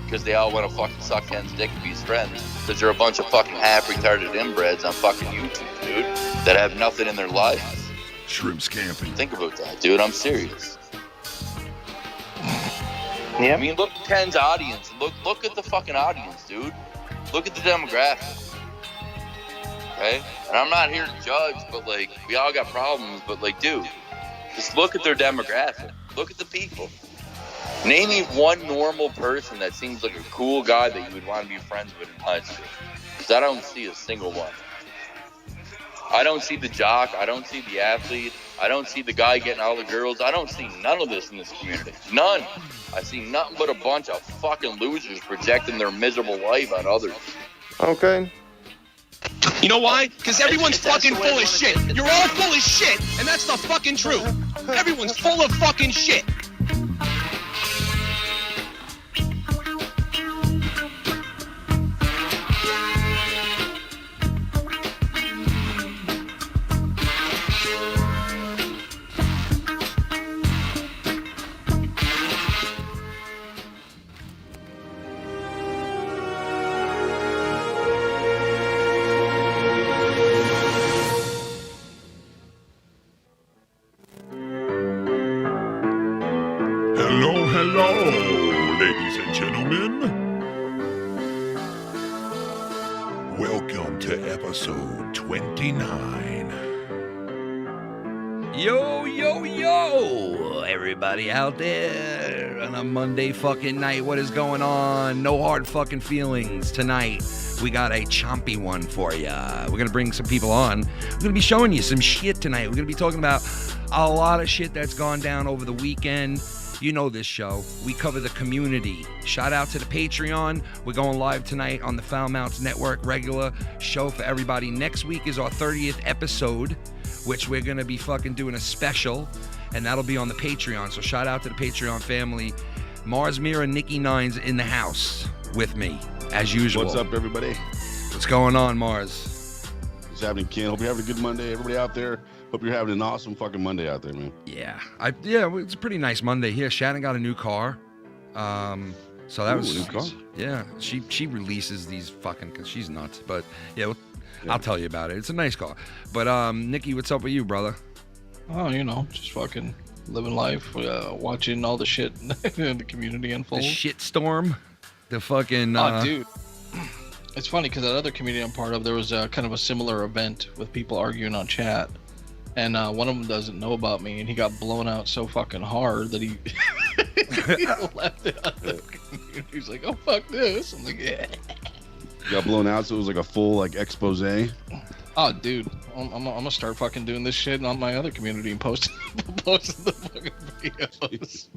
because they all want to fucking suck Ken's dick and be his friends, because they're a bunch of fucking half-retarded inbreds on fucking YouTube, dude, that have nothing in their lives. Shrimps camping. Think about that, dude. I'm serious. Yeah. I mean, look at Ken's audience. Look at the fucking audience, dude. Look at the demographic. Okay? And I'm not here to judge, but, like, we all got problems, but, like, dude, just look at their demographic. Look at the people. Name me one normal person that seems like a cool guy that you would want to be friends with in high school. Because I don't see a single one. I don't see the jock. I don't see the athlete. I don't see the guy getting all the girls. I don't see none of this in this community. None. I see nothing but a bunch of fucking losers projecting their miserable life on others. Okay. You know why? Because everyone's fucking full of shit. You're all full of shit, and that's the fucking truth. Everyone's full of fucking shit. Hello, ladies and gentlemen. Welcome to episode 29. Yo, everybody out there on a Monday fucking night. What is going on? No hard fucking feelings tonight. We got a chompy one for you. We're going to bring some people on. We're going to be showing you some shit tonight. We're going to be talking about a lot of shit that's gone down over the weekend. You know this show. We cover the community. Shout out to the Patreon. We're going live tonight on the Foul Mounts Network. Regular show for everybody. Next week is our 30th episode, which we're going to be fucking doing a special, and that'll be on the Patreon. So shout out to the Patreon family. Marz, Mira, Nicky Nines in the house with me, as usual. What's up, everybody? What's going on, Marz? What's happening, Ken? Hope you're having a good Monday. Everybody out there, hope you're having an awesome fucking Monday out there, man. Yeah, it's a pretty nice Monday here. Shannon got a new car, so that was new car. Yeah, she releases these fucking, cause she's nuts. But yeah, I'll tell you about it. It's a nice car. But Nicky, what's up with you, brother? Oh, you know, just fucking living life, watching all the shit in the community unfold. The shit storm, the fucking. Oh, dude. It's funny because that other community I'm part of, there was kind of a similar event with people arguing on chat. And one of them doesn't know about me, and he got blown out so fucking hard that he, he left it on the community. He's like, oh, fuck this. I'm like, yeah. You got blown out, so it was like a full like expose. Oh, dude. I'm gonna start fucking doing this shit on my other community and posting the fucking videos.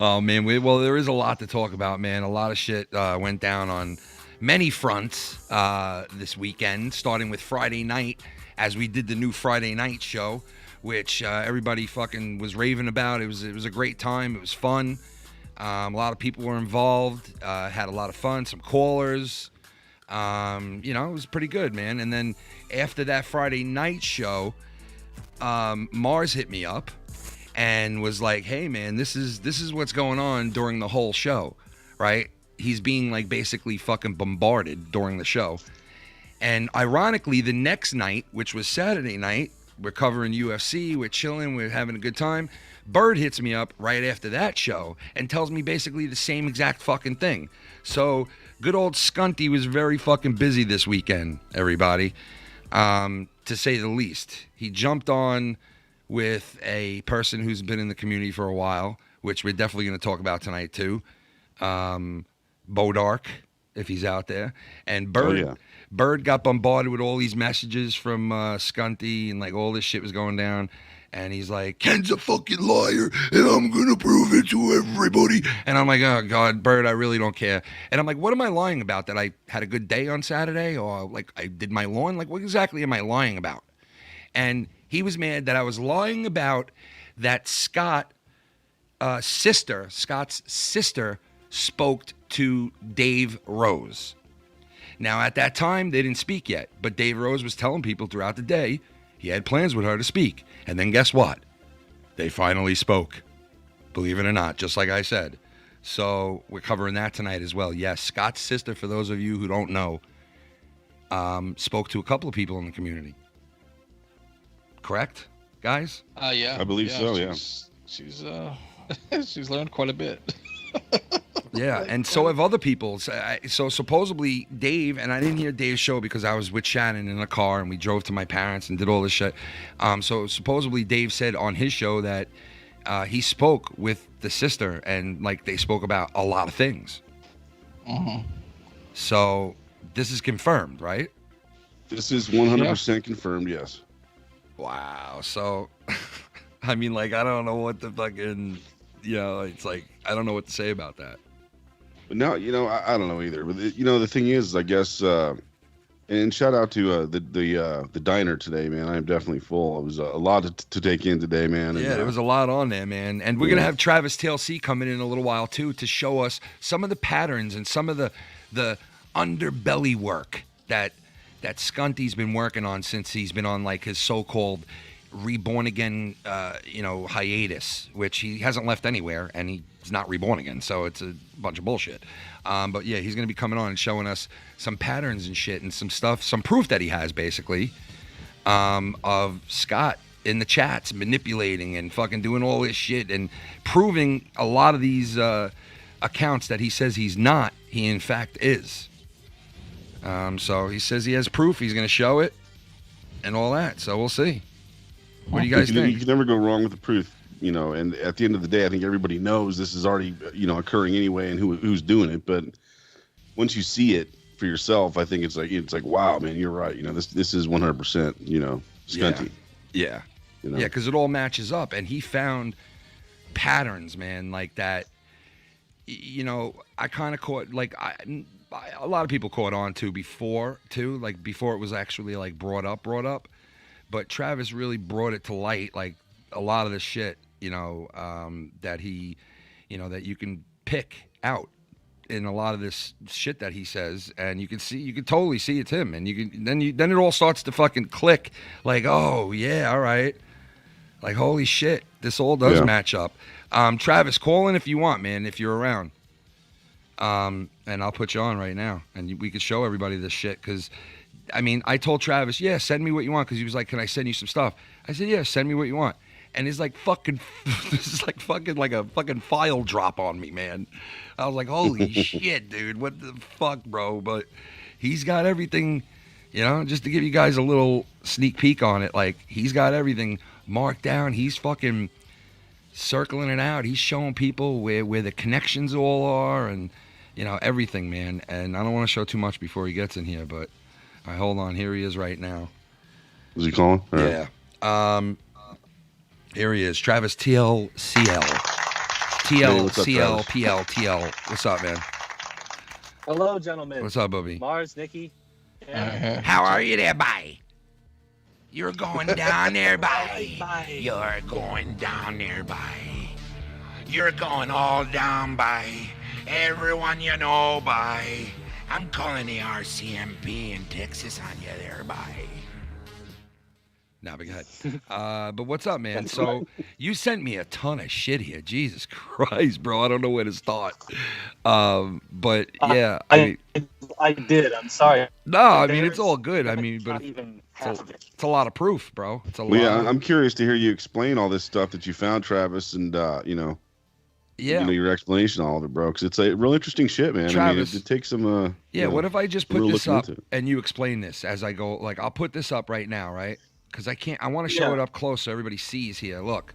Oh, man. Well, there is a lot to talk about, man. A lot of shit went down on many fronts this weekend, starting with Friday night, as we did the new Friday night show, which everybody fucking was raving about. It was a great time. It was fun. A lot of people were involved, had a lot of fun, some callers. It was pretty good, man. And then after that Friday night show, Marz hit me up and was like, hey, man, this is what's going on during the whole show, right? He's being like basically fucking bombarded during the show. And ironically, the next night, which was Saturday night, we're covering UFC, we're chilling, we're having a good time. Bird hits me up right after that show and tells me basically the same exact fucking thing. So good old Scunty was very fucking busy this weekend, everybody, to say the least. He jumped on with a person who's been in the community for a while, which we're definitely going to talk about tonight too. Bodark, if he's out there. And Bird. Oh, yeah. Bird got bombarded with all these messages from Scunty, and like all this shit was going down. And he's like, Ken's a fucking liar, and I'm going to prove it to everybody. And I'm like, oh, God, Bird, I really don't care. And I'm like, what am I lying about? That I had a good day on Saturday? Or like I did my lawn? Like, what exactly am I lying about? And he was mad that I was lying about that Scott's sister spoke to Dave Rose. Now, at that time, they didn't speak yet, but Dave Rose was telling people throughout the day he had plans with her to speak. And then guess what? They finally spoke. Believe it or not, just like I said. So we're covering that tonight as well. Yes, Scott's sister, for those of you who don't know, spoke to a couple of people in the community. Correct, guys? Yeah. I believe so, yeah. She's she's learned quite a bit. Yeah, and so have other people. So supposedly Dave, and I didn't hear Dave's show because I was with Shannon in a car and we drove to my parents and did all this shit. So supposedly Dave said on his show that he spoke with the sister and like they spoke about a lot of things. Mm-hmm. So this is confirmed, right? This is 100% confirmed, yes. Wow. So, I mean, like, I don't know what the fucking, it's like, I don't know what to say about that. But now, I don't know either. But the thing is, I guess, and shout out to the diner today, man. I am definitely full. It was a lot to take in today, man. Yeah, there was a lot on there, man. And we're gonna have Travis TLC coming in a little while too to show us some of the patterns and some of the underbelly work that Scunty's been working on since he's been on like his so-called reborn again, hiatus, which he hasn't left anywhere, and he's not reborn again, so it's a bunch of bullshit. But yeah, he's gonna be coming on and showing us some patterns and shit and some stuff, some proof that he has basically, of Scott in the chats manipulating and fucking doing all this shit and proving a lot of these accounts that he says he's not, he in fact is. So he says he has proof. He's gonna show it and all that. So we'll see. What do you guys think? You can never go wrong with the proof, and at the end of the day, I think everybody knows this is already, occurring anyway and who's doing it. But once you see it for yourself, I think it's like, wow, man, you're right. This is 100%, Scunty. Yeah. Yeah, because it all matches up. And he found patterns, man, like that. I kind of caught, like, a lot of people caught on to before it was actually like brought up. But Travis really brought it to light, like a lot of the shit, that he, that you can pick out in a lot of this shit that he says, and you can totally see it's him, and then it all starts to fucking click, like, oh yeah, all right, like holy shit, this all does match up. Travis, call in if you want, man, if you're around, and I'll put you on right now, and we could show everybody this shit, because. I mean, I told Travis, yeah, send me what you want, because he was like, can I send you some stuff? I said, yeah, send me what you want. And it's like fucking, this is like a fucking file drop on me, man. I was like, holy shit, dude, what the fuck, bro? But he's got everything, just to give you guys a little sneak peek on it, like, he's got everything marked down. He's fucking circling it out. He's showing people where the connections all are and, everything, man. And I don't want to show too much before he gets in here, but... All right, hold on. Here he is right now. Is he calling? All yeah. Right. Here he is. Travis TLCL. TLCL. What's up, man? Hello, gentlemen. What's up, Bubby? Marz, Nicky. How are you there, bye? You're going down there, bye. You're going down there, bye. You're going all down, bye. Everyone you know, bye. I'm calling the RCMP in Texas on you there, bye. Nah, but go ahead. But what's up, man? So you sent me a ton of shit here. Jesus Christ, bro. I don't know where to start. But yeah. I did. I'm sorry. No, I mean, it's all good. I mean, but it's a lot of proof, bro. It's a lot. Yeah, I'm curious to hear you explain all this stuff that you found, Travis, and, yeah, your explanation on all of it, bro, because it's a real interesting shit, man. Travis, I mean, it takes some. What if I just put this up and you explain this as I go? Like, I'll put this up right now, right? Because I can't. I want to show it up close so everybody sees here. Look.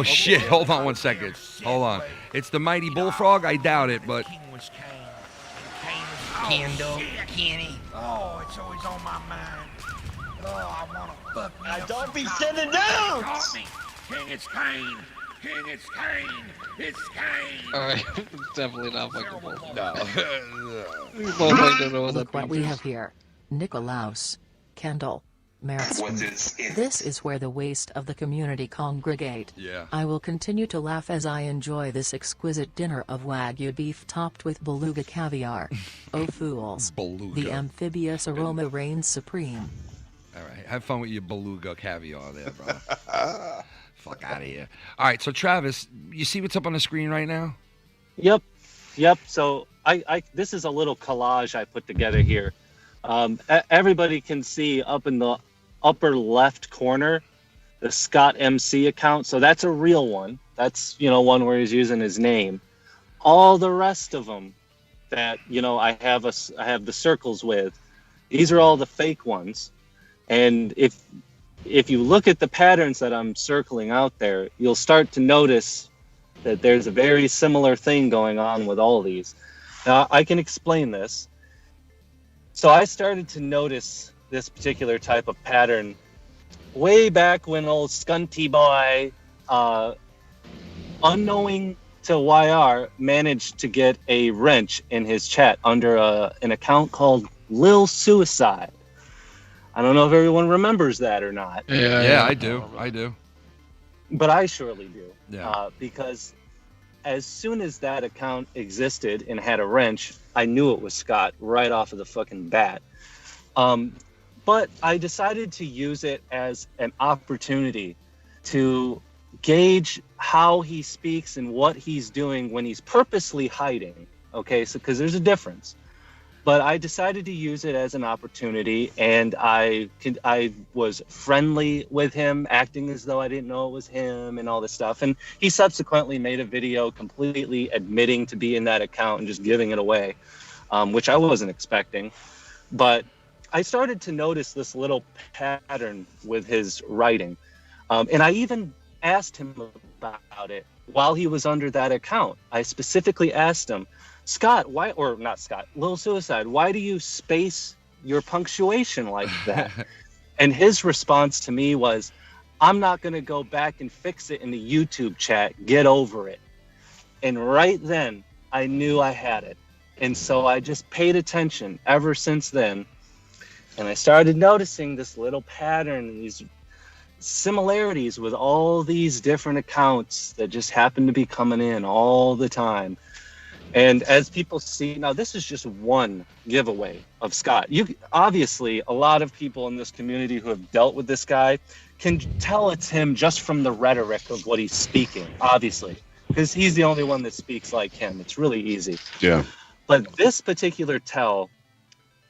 Shit! Hold on 1 second. Hold on. It's the mighty bullfrog. I doubt it, but. Kendall, Kenny. Oh, it's always on my mind. Oh, I want to fuck me. Don't be sending down. King, it's Kane. King, it's Kane. It's Kane. All right, it's definitely not fucking bullfrog. No. Look what we have here. Nicolaus, Kendall, Marz. This is where the waste of the community congregate. Yeah. I will continue to laugh as I enjoy this exquisite dinner of Wagyu beef topped with beluga caviar. Oh fools. Beluga. The amphibious aroma reigns supreme. All right, have fun with your beluga caviar there, bro. Fuck out of here. All right, so Travis, you see what's up on the screen right now? Yep. So I this is a little collage I put together here. Everybody can see up in the upper left corner the Scott MC account. So that's a real one. That's, one where he's using his name. All the rest of them that, I have the circles with, these are all the fake ones. And if you look at the patterns that I'm circling out there, you'll start to notice that there's a very similar thing going on with all these. Now, I can explain this. So I started to notice this particular type of pattern way back when old Scunty Boy, unknowing to YR, managed to get a wrench in his chat under an account called Lil Suicide. I don't know if everyone remembers that or not. Yeah, I do. But I surely do. Yeah. Because as soon as that account existed and had a wrench, I knew it was Scott right off of the fucking bat. But I decided to use it as an opportunity to gauge how he speaks and what he's doing when he's purposely hiding. Okay, so because there's a difference. But I decided to use it as an opportunity, and I was friendly with him, acting as though I didn't know it was him and all this stuff. And he subsequently made a video completely admitting to be in that account and just giving it away, which I wasn't expecting. But I started to notice this little pattern with his writing. And I even asked him about it while he was under that account. I specifically asked him, Scott, why, or not Scott, Lil Suicide, why do you space your punctuation like that? And his response to me was, I'm not going to go back and fix it in the YouTube chat. Get over it. And right then, I knew I had it. And so I just paid attention ever since then. And I started noticing this little pattern and these similarities with all these different accounts that just happen to be coming in all the time. And as people see, now this is just one giveaway of Scott. Obviously, a lot of people in this community who have dealt with this guy can tell it's him just from the rhetoric of what he's speaking, obviously, because he's the only one that speaks like him. It's really easy. Yeah. But this particular tell,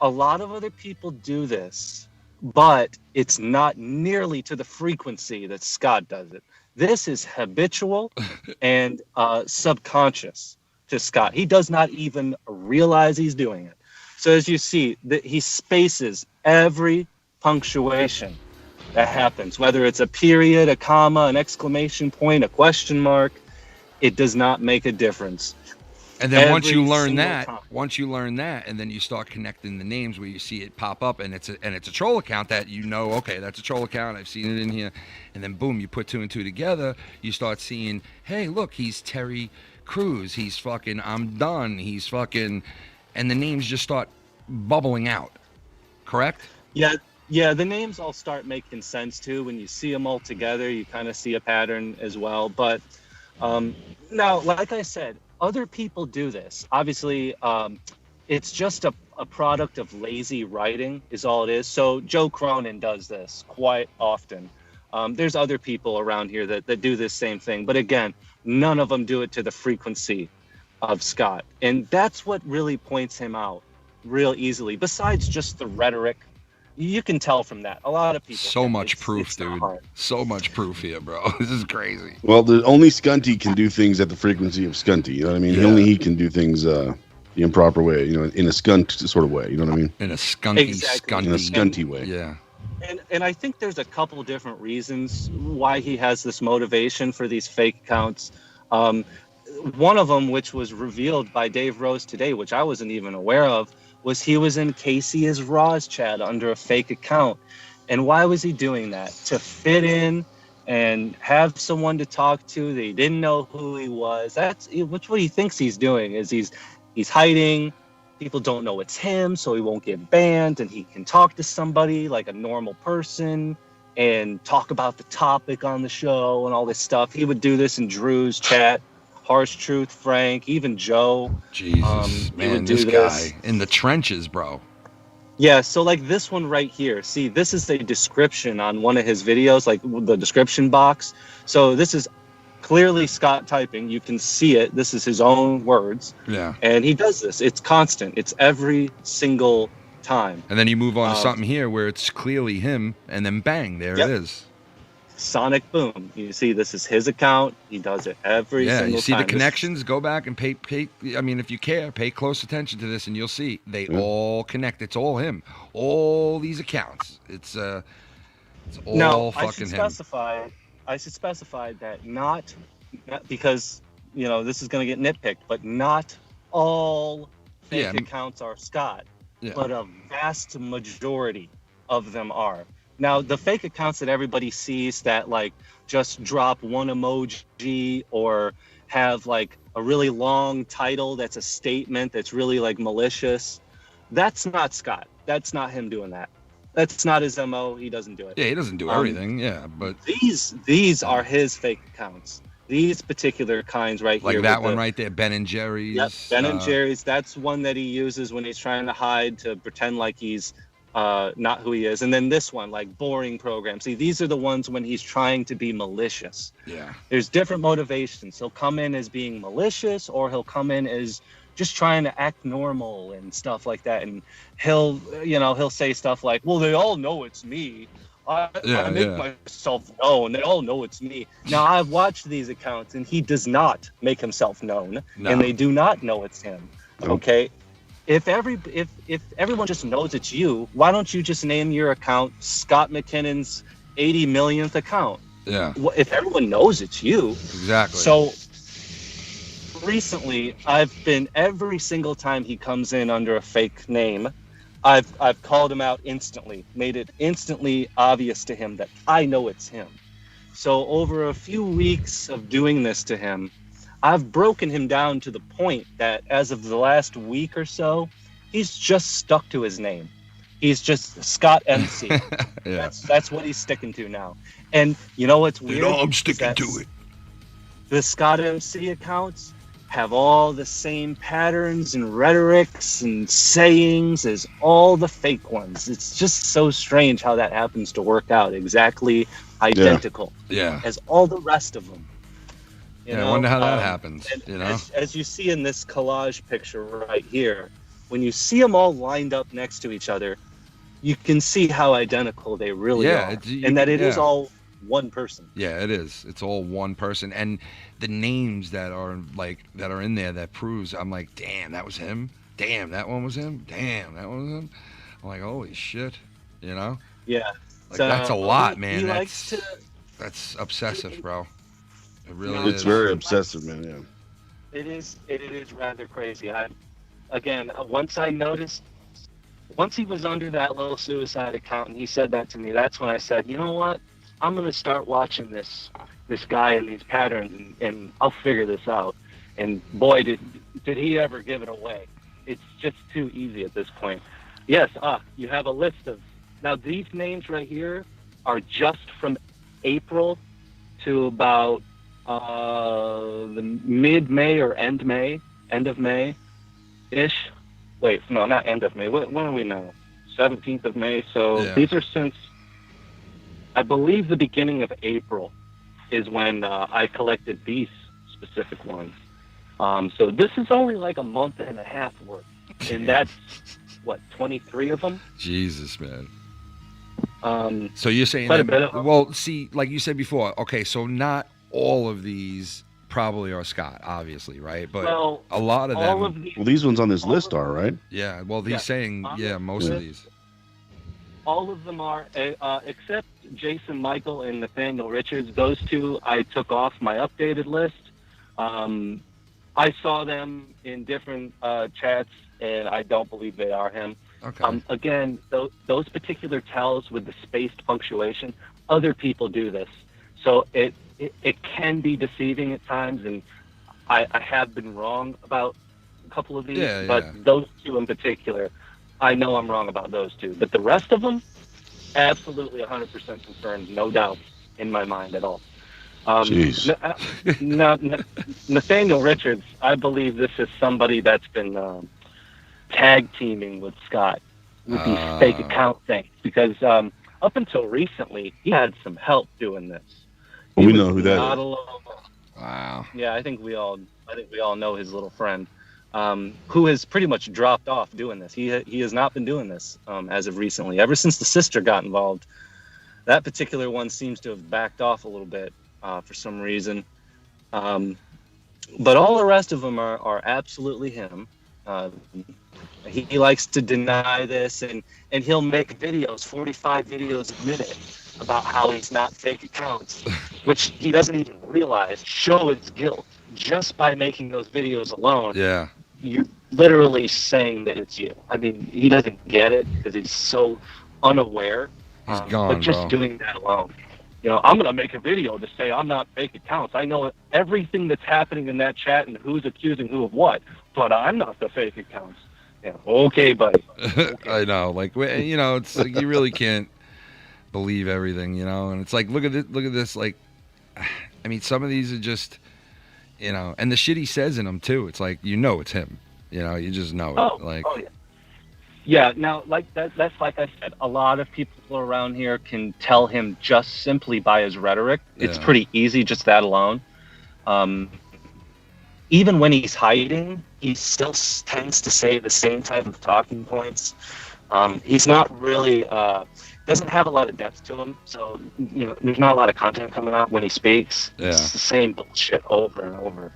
a lot of other people do this, but it's not nearly to the frequency that Scott does it. This is habitual and subconscious to Scott. He does not even realize he's doing it. So as you see, he spaces every punctuation that happens, whether it's a period, a comma, an exclamation point, a question mark. It does not make a difference. And then once you learn that, and then you start connecting the names where you see it pop up, and it's a troll account that okay, that's a troll account. I've seen it in here, and then boom, you put two and two together. You start seeing, hey, look, he's Terry Crews. He's fucking I'm Done. He's fucking, and the names just start bubbling out. Correct? Yeah. The names all start making sense too when you see them all together. You kind of see a pattern as well. But now, like I said, other people do this. Obviously, it's just a product of lazy writing is all it is. So Joe Cronin does this quite often. There's other people around here that do this same thing. But again, none of them do it to the frequency of Scott. And that's what really points him out real easily. Besides just the rhetoric, you can tell from that. A lot of people. So much proof, dude. So much proof here, bro. This is crazy. Well, only Scunty can do things at the frequency of Scunty. You know what I mean? Yeah. Only he can do things the improper way. In a skunt sort of way. You know what I mean? In a skunty, In a scunty way. Yeah. And I think there's a couple different reasons why he has this motivation for these fake accounts. One of them, which was revealed by Dave Rose today, which I wasn't even aware of, was he was in Casey is Raw's chat under a fake account. And why was he doing that? To fit in and have someone to talk to. They didn't know who he was. That's what he thinks he's doing, is he's hiding. People don't know it's him, so he won't get banned, and he can talk to somebody like a normal person and talk about the topic on the show and all this stuff. He would do this in Drew's chat, Harsh Truth, Frank, even Joe. Jesus, man, this guy in the trenches, bro. Yeah, so like this one right here. See, this is a description on one of his videos, like the description box. So this is clearly Scott typing. You can see it. This is his own words. Yeah. And he does this. It's constant. It's every single time. And then you move on to something here where it's clearly him, and then bang, there it is. Sonic boom. You see, this is his account. He does it every single time. Yeah, you see the connections. Go back and pay. I mean, if you care, pay close attention to this, and you'll see they all connect. It's all him. All these accounts. It's all fucking him. I should specify that not because this is going to get nitpicked, but not all fake accounts are Scott, but a vast majority of them are. Now, the fake accounts that everybody sees that like just drop one emoji or have like a really long title that's a statement that's really like malicious, that's not Scott. That's not him doing that. That's not his MO. He doesn't do it. Yeah, he doesn't do everything. But these are his fake accounts. These particular kinds right here. Like that one right there, Ben and Jerry's. Yep, Ben and Jerry's. That's one that he uses when he's trying to hide, to pretend like he's not who he is. And then this one, like boring program. See, these are the ones when he's trying to be malicious. Yeah. There's different motivations. He'll come in as being malicious, or he'll come in as just trying to act normal and stuff like that. And he'll say stuff like, well, they all know it's me. I make myself known. They all know it's me. Now, I've watched these accounts, and he does not make himself known, and they do not know it's him. Okay? If everyone just knows it's you, why don't you just name your account Scott McKinnon's 80 millionth account? Yeah. If everyone knows it's you. Exactly. So recently, I've been, every single time he comes in under a fake name, I've called him out instantly, made it instantly obvious to him that I know it's him. So over a few weeks of doing this to him, I've broken him down to the point that as of the last week or so, he's just stuck to his name. He's just Scott MC. That's what he's sticking to now. And you know what's weird? I'm sticking to it. The Scott MC accounts have all the same patterns and rhetorics and sayings as all the fake ones. It's just so strange how that happens to work out exactly identical as all the rest of them. I wonder how that happens. As you see in this collage picture right here, when you see them all lined up next to each other, you can see how identical they really are, and that it is all one person. Yeah, it is. It's all one person, and the names that are in there that proves. I'm like, damn, that was him. Damn, that one was him. Damn, that one was him. I'm like, holy shit, Yeah. Like, that's a lot, man. That's obsessive, bro. It really is. It's very obsessive, man. Yeah. It is rather crazy. Once he was under that little suicide account and he said that to me, that's when I said, you know what? I'm going to start watching this guy and these patterns, and I'll figure this out. And boy, did he ever give it away. It's just too easy at this point. Yes, you have a list of... Now, these names right here are just from April to about the mid-May or end of May-ish. Wait, no, not end of May. When are we now? 17th of May. So these are since, I believe, the beginning of April is when I collected these specific ones. So this is only like a month and a half worth. And that's, 23 of them? Jesus, man. So you're saying see, like you said before, okay, so not all of these probably are Scott, obviously, right? But a lot of them. These ones on this list are, right? Yeah. Well, he's saying, most of these. All of them are, except Jason Michael and Nathaniel Richards. Those two I took off my updated list. I saw them in different chats, and I don't believe they are him. Okay. Again, those particular tells with the spaced punctuation, other people do this. So it can be deceiving at times, and I have been wrong about a couple of these, but those two in particular, I know I'm wrong about those two. But the rest of them, absolutely 100% confirmed, no doubt in my mind at all. Nathaniel Richards, I believe this is somebody that's been tag teaming with Scott with these fake account things, because up until recently, he had some help doing this. We know who that is. Wow. Yeah, I think we all know his little friend, who has pretty much dropped off doing this. He has not been doing this as of recently. Ever since the sister got involved, that particular one seems to have backed off a little bit for some reason. But all the rest of them are absolutely him. He likes to deny this, and he'll make videos, 45 videos a minute, about how he's not fake accounts, which he doesn't even realize show his guilt just by making those videos alone. Yeah. You're literally saying that it's you. I mean, he doesn't get it because he's so unaware. He's gone, but just bro. doing that alone. You know, I'm going to make a video to say I'm not fake accounts. I know everything that's happening in that chat and who's accusing who of what, but I'm not the fake accounts. Yeah, okay, buddy. Okay. I know, like, you know, it's like you really can't believe everything, you know. And it's like, look at this. Like, I mean, some of these are just, you know, and the shit he says in them too. It's like, you know, it's him. You know, you just know it. Like, yeah. Yeah, now, like that's like I said, a lot of people around here can tell him just simply by his rhetoric. It's pretty easy, just that alone. Even when he's hiding, he still tends to say the same type of talking points. He's not really, doesn't have a lot of depth to him, so, you know, there's not a lot of content coming out when he speaks. Yeah. It's the same bullshit over and over.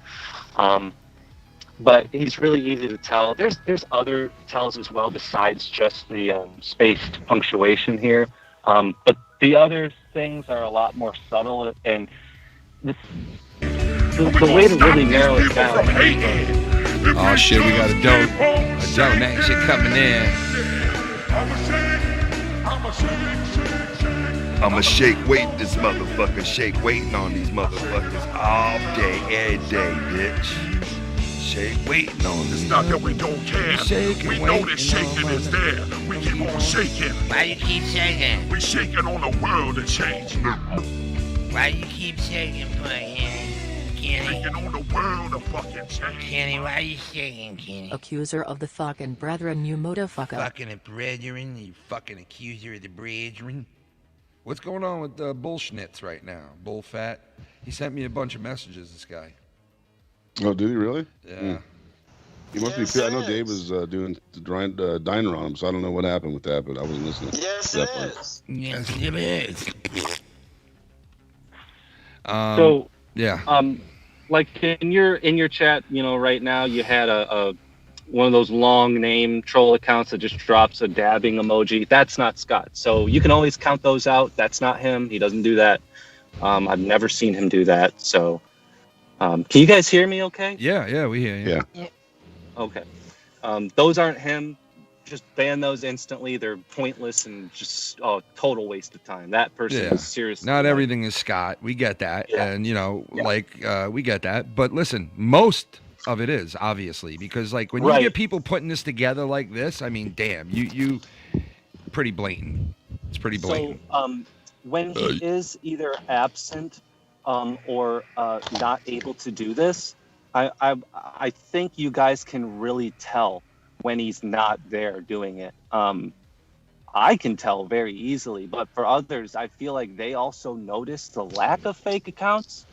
But he's really easy to tell. There's other tells as well besides just the spaced punctuation here. But the other things are a lot more subtle, and the way to really narrow it down. oh shit, we got a donation coming in. I'ma shake weight this motherfucker, shake waiting on these motherfuckers all day, every day, bitch. Shake waiting on It's these. not that we don't care. We know that shaking is there. We keep on shaking. Why you keep shaking? We shaking on the world to change. Why you keep shaking, Kenny? Shaking on the world to fucking change. Kenny, why you shaking, Kenny? Accuser of the fucking brethren, you motherfucker. Fucking a brethren, you fucking accuser of the brethren. What's going on with Bullschnitz right now? Bullfat. He sent me a bunch of messages. This guy. Oh, did he really? Yeah. He must be. I know Dave was doing the diner on him, so I don't know what happened with that, but I wasn't listening. Yes, it is. Yes, it is. So yeah. Like in your chat, you know, right now you had a one of those long name troll accounts that just drops a dabbing emoji. That's not Scott. So you can always count those out. That's not him. He doesn't do that. I've never seen him do that. So can you guys hear me okay? Yeah, we hear you. Yeah. Okay. Those aren't him. Just ban those instantly. They're pointless and just total waste of time. That person is seriously. Not everything is Scott. We get that. Yeah. And, you know, we get that. But listen, most of it is, obviously, because, like, when you get people putting this together like this, I mean, damn, you pretty blatant. It's pretty blatant. So, when he is either absent or not able to do this, I think you guys can really tell when he's not there doing it. I can tell very easily, but for others, I feel like they also notice the lack of fake accounts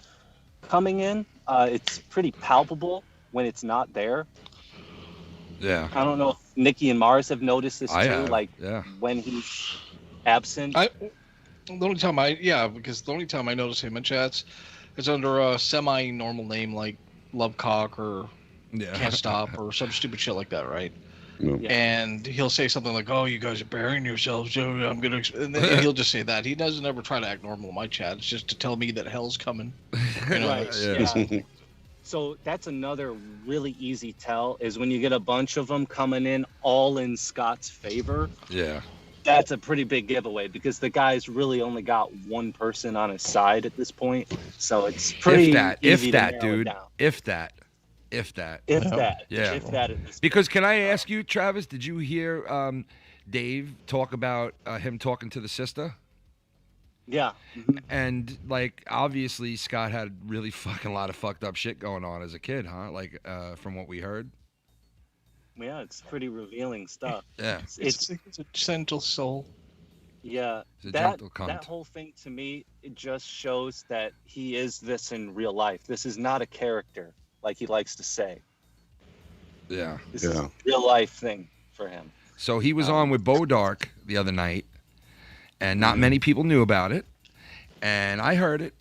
coming in. It's pretty palpable when it's not there. Yeah. I don't know if Nicky and Marz have noticed this too, have. When he's absent. The only time I notice him in chats is under a semi-normal name like Lovecock or Can't Stop or some stupid shit like that, right? No. Yeah. And he'll say something like, "Oh, you guys are burying yourselves. I'm gonna," and then he'll just say that. He doesn't ever try to act normal in my chat. It's just to tell me that hell's coming. You know, Right. Yeah. So that's another really easy tell is when you get a bunch of them coming in all in Scott's favor. Yeah. That's a pretty big giveaway because the guy's really only got one person on his side at this point. So it's pretty easy to narrow it down. If that. Yeah. Because can I ask you, Travis, did you hear Dave talk about him talking to the sister? Yeah. And, like, obviously Scott had really fucking a lot of fucked up shit going on as a kid, huh? Like, from what we heard. Yeah, it's pretty revealing stuff. Yeah. It's a gentle soul. Yeah, He's a that gentle cunt. that whole thing to me, it just shows that he is this in real life. This is not a character, like he likes to say. Yeah. This is a real life thing for him. So he was on with Bo Dark the other night, and not many people knew about it. And I heard it.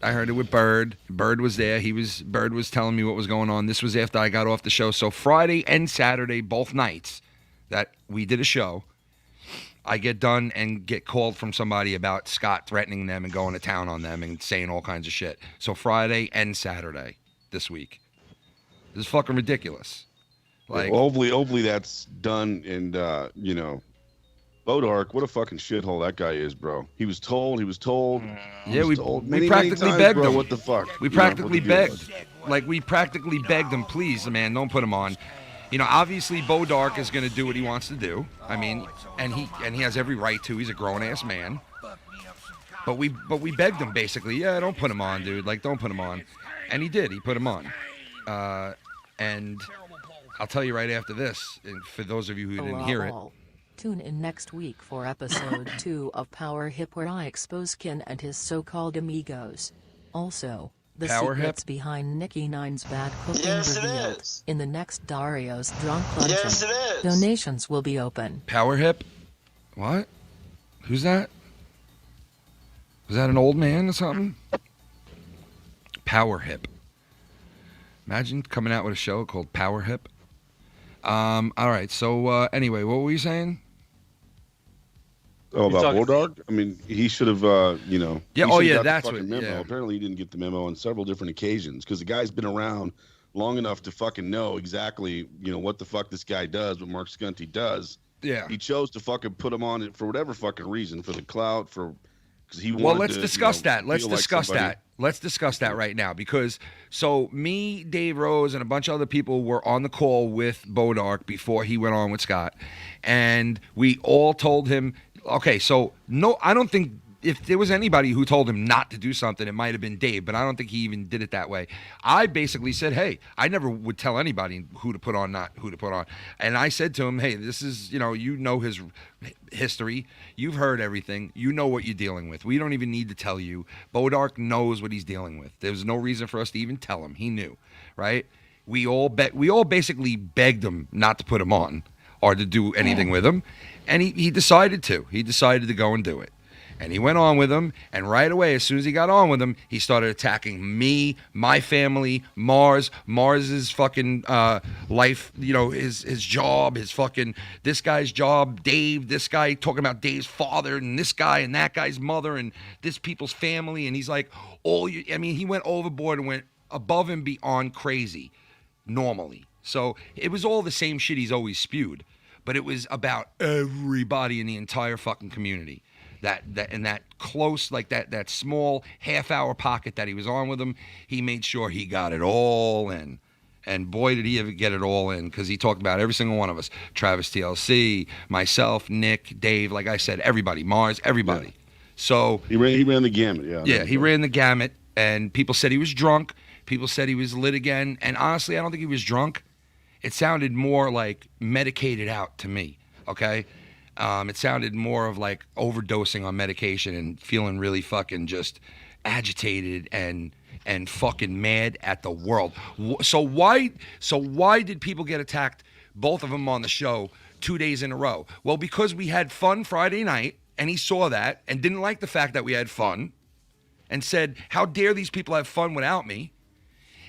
I heard it with Bird. Bird was there. Bird was telling me what was going on. This was after I got off the show. So Friday and Saturday, both nights that we did a show, I get done and get called from somebody about Scott threatening them and going to town on them and saying all kinds of shit. So Friday and Saturday this week. This is fucking ridiculous. Like, well, hopefully that's done. And you know, Bodark, what a fucking shithole that guy is, bro. He was told. Yeah, we many practically times, begged bro, him. What the fuck? We practically begged. Like, we practically begged him, please, man, don't put him on. You know, obviously, Bodark is going to do what he wants to do. I mean, and he has every right to. He's a grown ass man. But we begged him basically. Yeah, don't put him on, dude. Like, don't put him on. And he did. He put him on. And I'll tell you right after this, and for those of you who didn't hear it. Tune in next week for episode 2 of Power Hip, where I expose Ken and his so-called amigos. Also, the Power secrets Hip? behind Nicky Nine's bad cooking Yes, it revealed is. in the next Dario's Drunk Luncheon. Yes, it is. Donations will be open. Power Hip? What? Who's that? Was that an old man or something? Power Hip. Imagine coming out with a show called Power Hip. All right, so anyway, what were you saying? Oh, about Bodark? I mean, he should have, you know. Yeah, he oh, should have yeah, got the that's fucking what- memo. yeah. Apparently, he didn't get the memo on several different occasions because the guy's been around long enough to fucking know exactly, you know, what the fuck this guy does, what Mark Skunty does. Yeah. He chose to fucking put him on it for whatever fucking reason, for the clout, because he wanted Well, let's to, discuss you know, that. Let's feel like discuss somebody. that. Let's discuss that right now, because so me, Dave Rose, and a bunch of other people were on the call with Bodark before he went on with Scott, and we all told him, okay, so no, I don't think if there was anybody who told him not to do something, it might have been Dave, but I don't think he even did it that way. I basically said, hey, I never would tell anybody who to put on, not who to put on. And I said to him, hey, this is, you know his history. You've heard everything. You know what you're dealing with. We don't even need to tell you. Bodark knows what he's dealing with. There's no reason for us to even tell him. He knew, right? We all basically begged him not to put him on or to do anything with him. And he decided to. He decided to go and do it. And he went on with him, and right away, as soon as he got on with him, he started attacking me, my family, Marz's fucking life, you know, his job, his fucking, this guy's job, Dave, this guy talking about Dave's father, and this guy and that guy's mother, and this people's family, and he's like, he went overboard and went above and beyond crazy, normally. So it was all the same shit he's always spewed, but it was about everybody in the entire fucking community. That in that close, like that small half-hour pocket that he was on with him, he made sure he got it all in. And boy, did he ever get it all in, because he talked about every single one of us. Travis TLC, myself, Nick, Dave, like I said, everybody, Marz, everybody. Yeah. So He ran the gamut, yeah. Yeah, he ran the gamut, and people said he was drunk. People said he was lit again. And honestly, I don't think he was drunk. It sounded more like medicated out to me, okay? It sounded more of like overdosing on medication and feeling really fucking just agitated and fucking mad at the world. So why did people get attacked, both of them on the show, 2 days in a row? Well, because we had fun Friday night, and he saw that and didn't like the fact that we had fun and said, how dare these people have fun without me?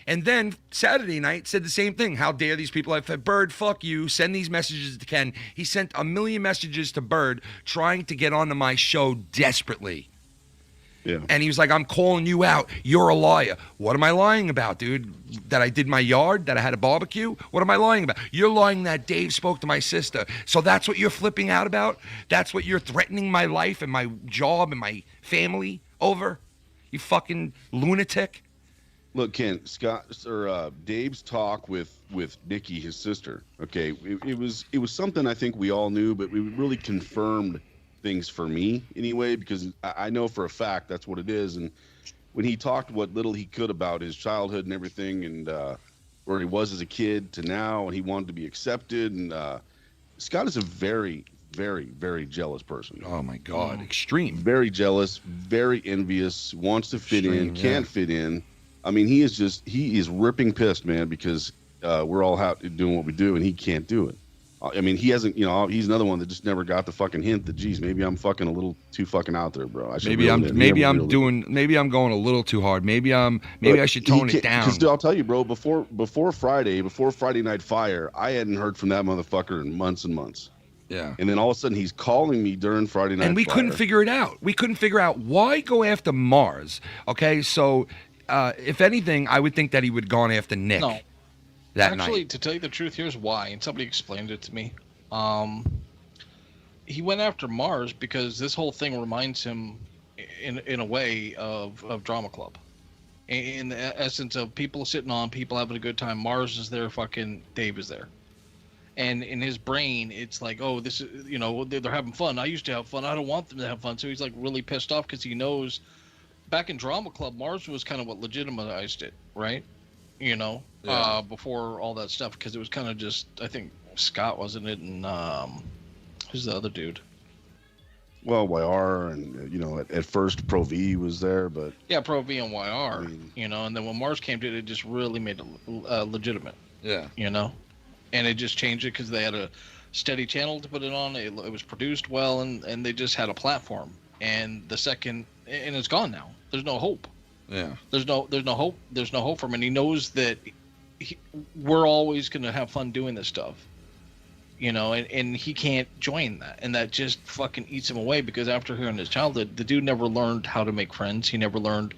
And then Saturday night said the same thing. How dare these people have fun? Bird, fuck you. Send these messages to Ken. He sent 1 million messages to Bird trying to get onto my show desperately. Yeah. And he was like, I'm calling you out. You're a liar. What am I lying about, dude? That I did my yard? That I had a barbecue? What am I lying about? You're lying that Dave spoke to my sister. So that's what you're flipping out about? That's what you're threatening my life and my job and my family over? You fucking lunatic. Look, Ken, Dave's talk with Nicky, his sister. Okay, it was something I think we all knew, but we really confirmed things for me anyway, because I know for a fact that's what it is. And when he talked what little he could about his childhood and everything, and where he was as a kid to now, and he wanted to be accepted, and Scott is a very, very, very jealous person. Oh my God, extreme. Very jealous, very envious, wants to fit Extreme, in, can't fit in. I mean, he is ripping pissed, man, because we're all out doing what we do and he can't do it. I mean, he hasn't, he's another one that just never got the fucking hint that, geez, maybe I'm fucking a little too fucking out there, bro. Maybe I'm going a little too hard. Maybe I should tone it down. Because I'll tell you, bro, before Friday Night Fire, I hadn't heard from that motherfucker in months and months. Yeah. And then all of a sudden he's calling me during Friday Night Fire. And we couldn't figure it out. We couldn't figure out why go after Marz. Okay, so if anything, I would think that he would have gone after Nick. No. Actually, to tell you the truth, here's why, and somebody explained it to me. He went after Marz because this whole thing reminds him, in a way, of Drama Club. In the essence of people sitting on, people having a good time. Marz is there, fucking Dave is there. And in his brain, it's like, oh, this is, they're having fun. I used to have fun. I don't want them to have fun. So he's like really pissed off because he knows back in Drama Club, Marz was kind of what legitimized it, right? Before all that stuff, because it was kind of just, I think Scott, wasn't it? And who's the other dude? Well, YR and at first Pro V was there, but yeah, Pro V and YR, and then when Marz came to it, it just really made it legitimate. Yeah, and it just changed it because they had a steady channel to put it on. It was produced well, and they just had a platform. And and it's gone now. There's no hope. Yeah. There's no hope. There's no hope for him, and he knows that we're always going to have fun doing this stuff, and he can't join that, and that just fucking eats him away because after hearing his childhood, the dude never learned how to make friends. He never learned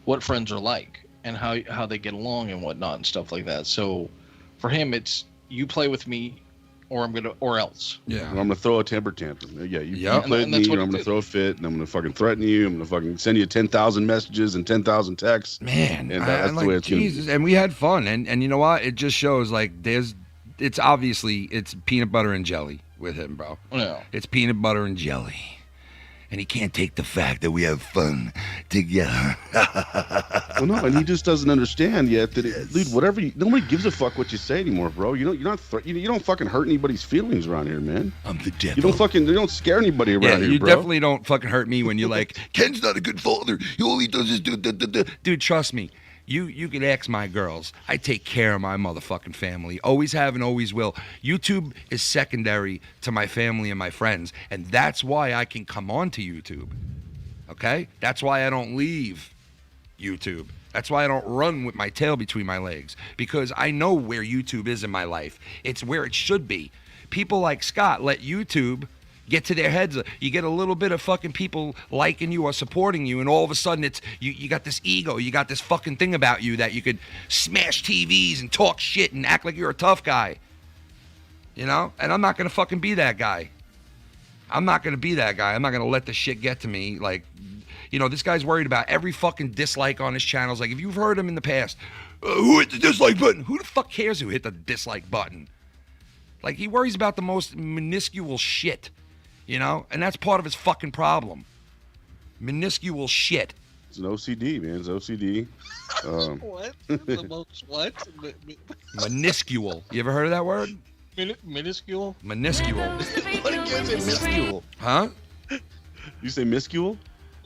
what friends are like and how they get along and whatnot and stuff like that. So for him, it's you play with me, or else. Yeah. I'm gonna throw a temper tantrum. Yeah, you play with me, or I'm gonna throw a fit, and I'm gonna fucking threaten you. I'm gonna fucking send you 10,000 messages and 10,000 texts. Man, and that's the way it's Jesus. gonna be. And we had fun, and you know what? It just shows like it's obviously peanut butter and jelly with him, bro. Yeah. It's peanut butter and jelly. And he can't take the fact that we have fun together. Well, no, and he just doesn't understand yet that, dude, nobody gives a fuck what you say anymore, bro. You don't fucking hurt anybody's feelings around here, man. I'm the devil. You don't scare anybody around here, you bro. definitely don't fucking hurt me when you're like, Ken's not a good father. He only does this, dude, trust me. You can ask my girls. I take care of my motherfucking family. Always have and always will. YouTube is secondary to my family and my friends. And that's why I can come on to YouTube. Okay? That's why I don't leave YouTube. That's why I don't run with my tail between my legs. Because I know where YouTube is in my life. It's where it should be. People like Scott let YouTube get to their heads. You get a little bit of fucking people liking you or supporting you, and all of a sudden it's you got this ego, you got this fucking thing about you that you could smash TVs and talk shit and act like you're a tough guy. And I'm not gonna fucking be that guy. I'm not gonna let the shit get to me. Like, this guy's worried about every fucking dislike on his channels. Like, if you've heard him in the past, who hit the dislike button? Who the fuck cares who hit the dislike button? Like, he worries about the most minuscule shit. And that's part of his fucking problem. Minuscule shit. It's an OCD, man. It's OCD. What? The most what? Minuscule. You ever heard of that word? Minuscule? Minuscule. What did you say, minuscule? Huh? You say minuscule?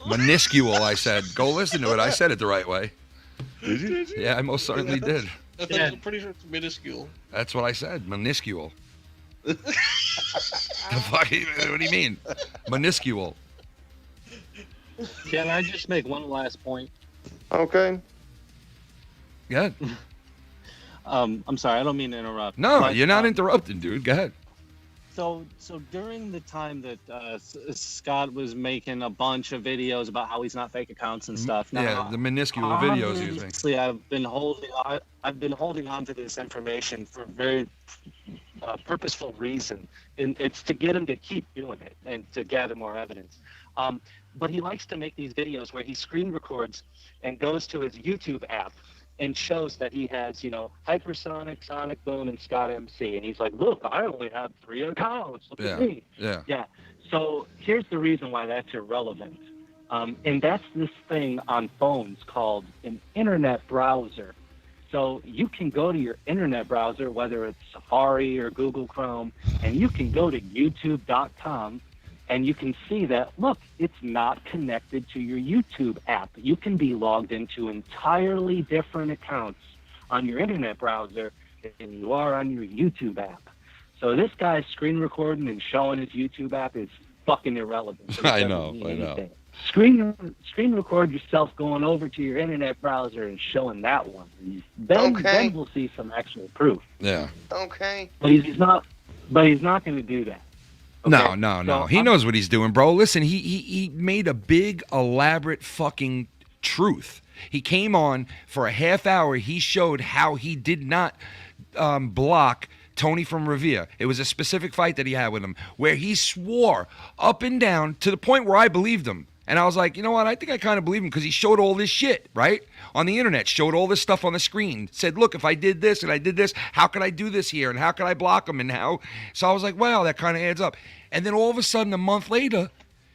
Minuscule, I said. Go listen to it. I said it the right way. Did you? Yeah, I most certainly did. I'm pretty sure it's minuscule. That's what I said. Minuscule. The fuck? What do you mean? Minuscule. Can I just make one last point? Okay. Go ahead. I'm sorry, I don't mean to interrupt. No, but, you're not interrupting, dude. Go ahead. So during the time that Scott was making a bunch of videos about how he's not fake accounts and stuff. Now, the minuscule videos you think. Obviously, I've been holding on to this information for a very purposeful reason, and it's to get him to keep doing it and to gather more evidence. But he likes to make these videos where he screen records and goes to his YouTube app and shows that he has, Hypersonic, Sonic Boom, and Scott MC. And he's like, look, I only have 3 accounts. Look at me. Yeah. So here's the reason why that's irrelevant. And that's this thing on phones called an internet browser. So you can go to your internet browser, whether it's Safari or Google Chrome, and you can go to youtube.com and you can see that, look, it's not connected to your YouTube app. You can be logged into entirely different accounts on your internet browser than you are on your YouTube app. So this guy's screen recording and showing his YouTube app is fucking irrelevant. I know. Screen record yourself going over to your internet browser and showing that one. Then we'll see some actual proof. Yeah. Okay. But he's not going to do that. Okay? No. So He knows what he's doing, bro. Listen, he made a big, elaborate fucking truth. He came on for a half hour. He showed how he did not block Tony from Revere. It was a specific fight that he had with him where he swore up and down to the point where I believed him. And I was like, you know what? I think I kind of believe him because he showed all this shit, right? On the internet, showed all this stuff on the screen. Said, look, if I did this and I did this, how could I do this here? And how could I block him? And how? So I was like, wow, that kind of adds up. And then all of a sudden, a month later,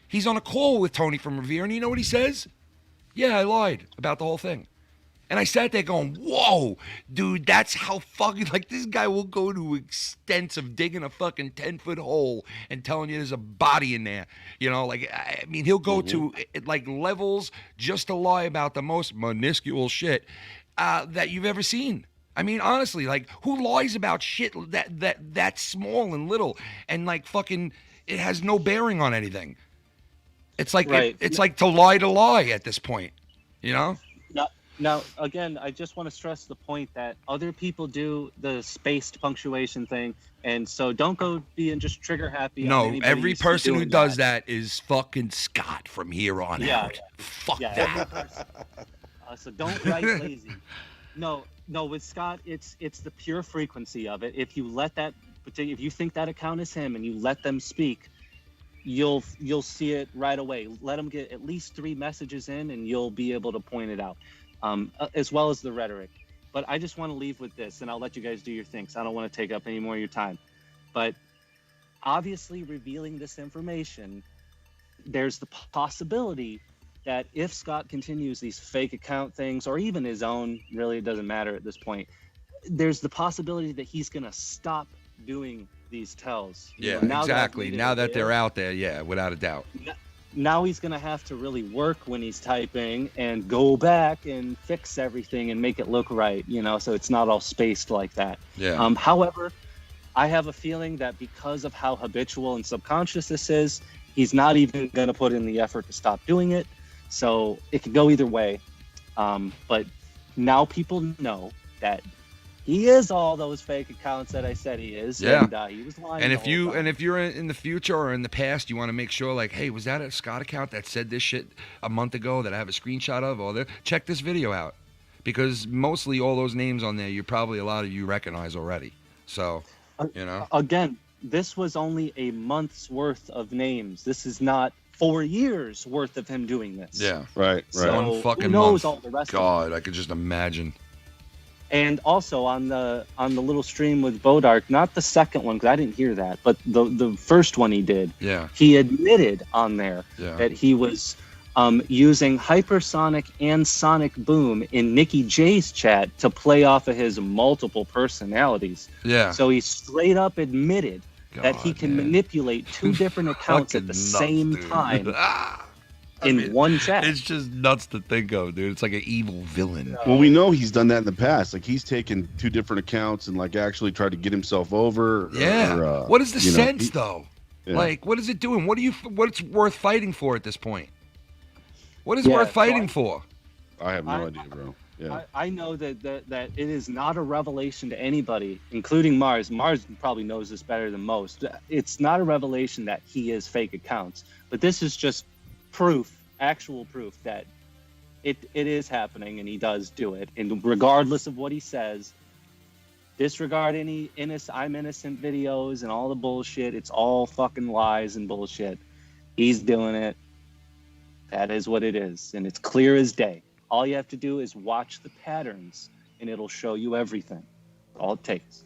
he's on a call with Tony from Revere. And you know what he says? Yeah, I lied about the whole thing. And I sat there going, whoa, dude, that's how fucking, like, this guy will go to extents of digging a fucking 10-foot hole and telling you there's a body in there. You know, like, I mean, he'll go to, like, levels just to lie about the most minuscule shit that you've ever seen. I mean, honestly, like, who lies about shit that small and little and, like, fucking, it has no bearing on anything. It's like, it's like to lie at this point, you know? Now, again, I just want to stress the point that other people do the spaced punctuation thing, and so don't go being just trigger happy. No, every person who does that is fucking Scott from here on out. Fuck that. So don't write lazy. No, with Scott, it's the pure frequency of it. If you let that, if you think that account is him and you let them speak, you'll see it right away. Let them get at least 3 messages in, and you'll be able to point it out. As well as the rhetoric. But I just want to leave with this, and I'll let you guys do your thing, so I don't want to take up any more of your time. But obviously revealing this information, there's the possibility that if Scott continues these fake account things, or even his own, really it doesn't matter at this point, there's the possibility that he's going to stop doing these tells. Yeah, exactly. Now that they're out there, yeah, without a doubt. Now he's going to have to really work when he's typing and go back and fix everything and make it look right, you know, so it's not all spaced like that. Yeah. However, I have a feeling that because of how habitual and subconscious this is, he's not even going to put in the effort to stop doing it. So it could go either way. But now people know that he is all those fake accounts that I said he is. Yeah. And he was lying. And if you're in the future or in the past, you want to make sure, like, hey, was that a Scott account that said this shit a month ago that I have a screenshot of? Or check this video out, because mostly all those names on there, a lot of you recognize already. So, you know. Again, this was only a month's worth of names. This is not 4 years worth of him doing this. Yeah. Right. So one fucking who knows month. all the rest God, of it. I could just imagine. And also on the little stream with Bodark, not the second one because I didn't hear that, but the first one he did. Yeah. He admitted on there that he was using hypersonic and sonic boom in Nicky J's chat to play off of his multiple personalities. Yeah. So he straight up admitted that he can manipulate 2 different accounts at the same time. In one chat. It's just nuts to think of, dude. It's like an evil villain. Well, we know he's done that in the past. Like, he's taken 2 different accounts and, like, actually tried to get himself over. Yeah. What is the sense, though? Yeah. Like, what is it doing? What's worth fighting for at this point? What is worth fighting for? I have no idea, bro. Yeah. I know that it is not a revelation to anybody, including Marz. Marz probably knows this better than most. It's not a revelation that he is fake accounts, but this is just actual proof that it is happening and he does do it. And regardless of what he says, disregard any I'm innocent videos and all the bullshit. It's all fucking lies and bullshit. He's doing it. That is what it is. And it's clear as day. All you have to do is watch the patterns and it'll show you everything. All it takes.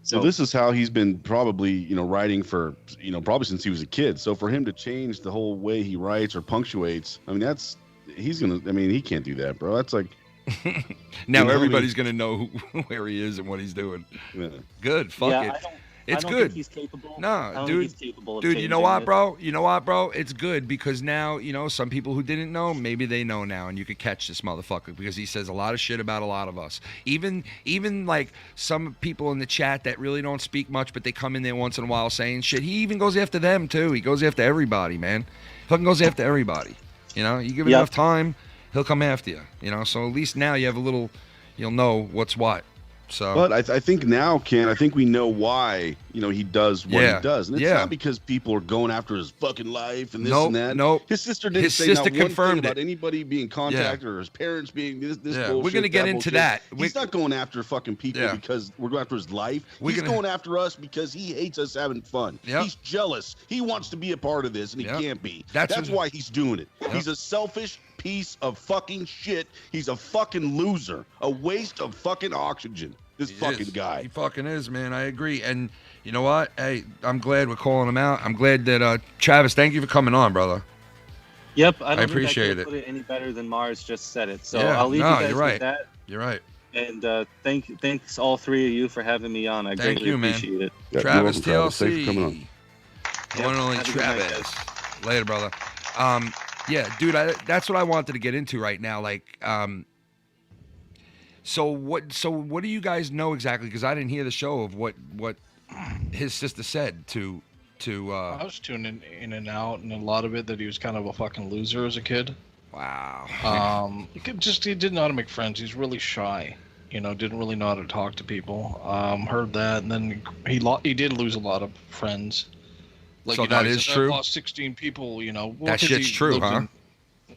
So this is how he's been probably, writing for, probably since he was a kid. So for him to change the whole way he writes or punctuates, I mean, he can't do that, bro. That's like, Now You know, everybody's gonna know where he is and what he's doing. Yeah. Good. Fuck it. It's I don't good. Think he's capable. No, I don't dude. think he's capable of Dude, you know changing what, it. bro? You know what, bro? It's good because now, some people who didn't know, maybe they know now, and you could catch this motherfucker because he says a lot of shit about a lot of us. Even like some people in the chat that really don't speak much, but they come in there once in a while saying shit. He even goes after them too. He goes after everybody, man. Fucking goes after everybody. You give it enough time, he'll come after you. So at least now you have you'll know what's what. So, but I think now, Ken, I think we know why he does what he does, and it's not because people are going after his fucking life and this and that. Nope. His sister didn't say not one thing about anybody being contacted or his parents being this bullshit. We're gonna get into that. He's not going after fucking people because we're going after his life. He's going after us because he hates us having fun. Yep. He's jealous. He wants to be a part of this, and he can't be. That's why he's doing it. Yep. He's a selfish piece of fucking shit. He's a fucking loser. A waste of fucking oxygen. This fucking guy. He fucking is, man. I agree. And you know what? Hey, I'm glad we're calling him out. I'm glad that Travis, thank you for coming on, brother. Yep, I don't appreciate think I could put it any better than Marz just said it. So Yeah, I'll leave you guys with that. You're right. And thanks all three of you for having me on. I greatly appreciate it. Yeah, Travis Travis. TLC. Thanks for coming on. The one and only have a good night, Travis. Later, brother. Yeah, dude, that's what I wanted to get into right now. Like, So what do you guys know exactly? Because I didn't hear the show of what his sister said to. I was tuning in and out, and a lot of it that he was kind of a fucking loser as a kid. Wow. He didn't know how to make friends. He's really shy. Didn't really know how to talk to people. Heard that, and then he did lose a lot of friends. So that is true. I lost 16 people. Well, that shit's true, huh?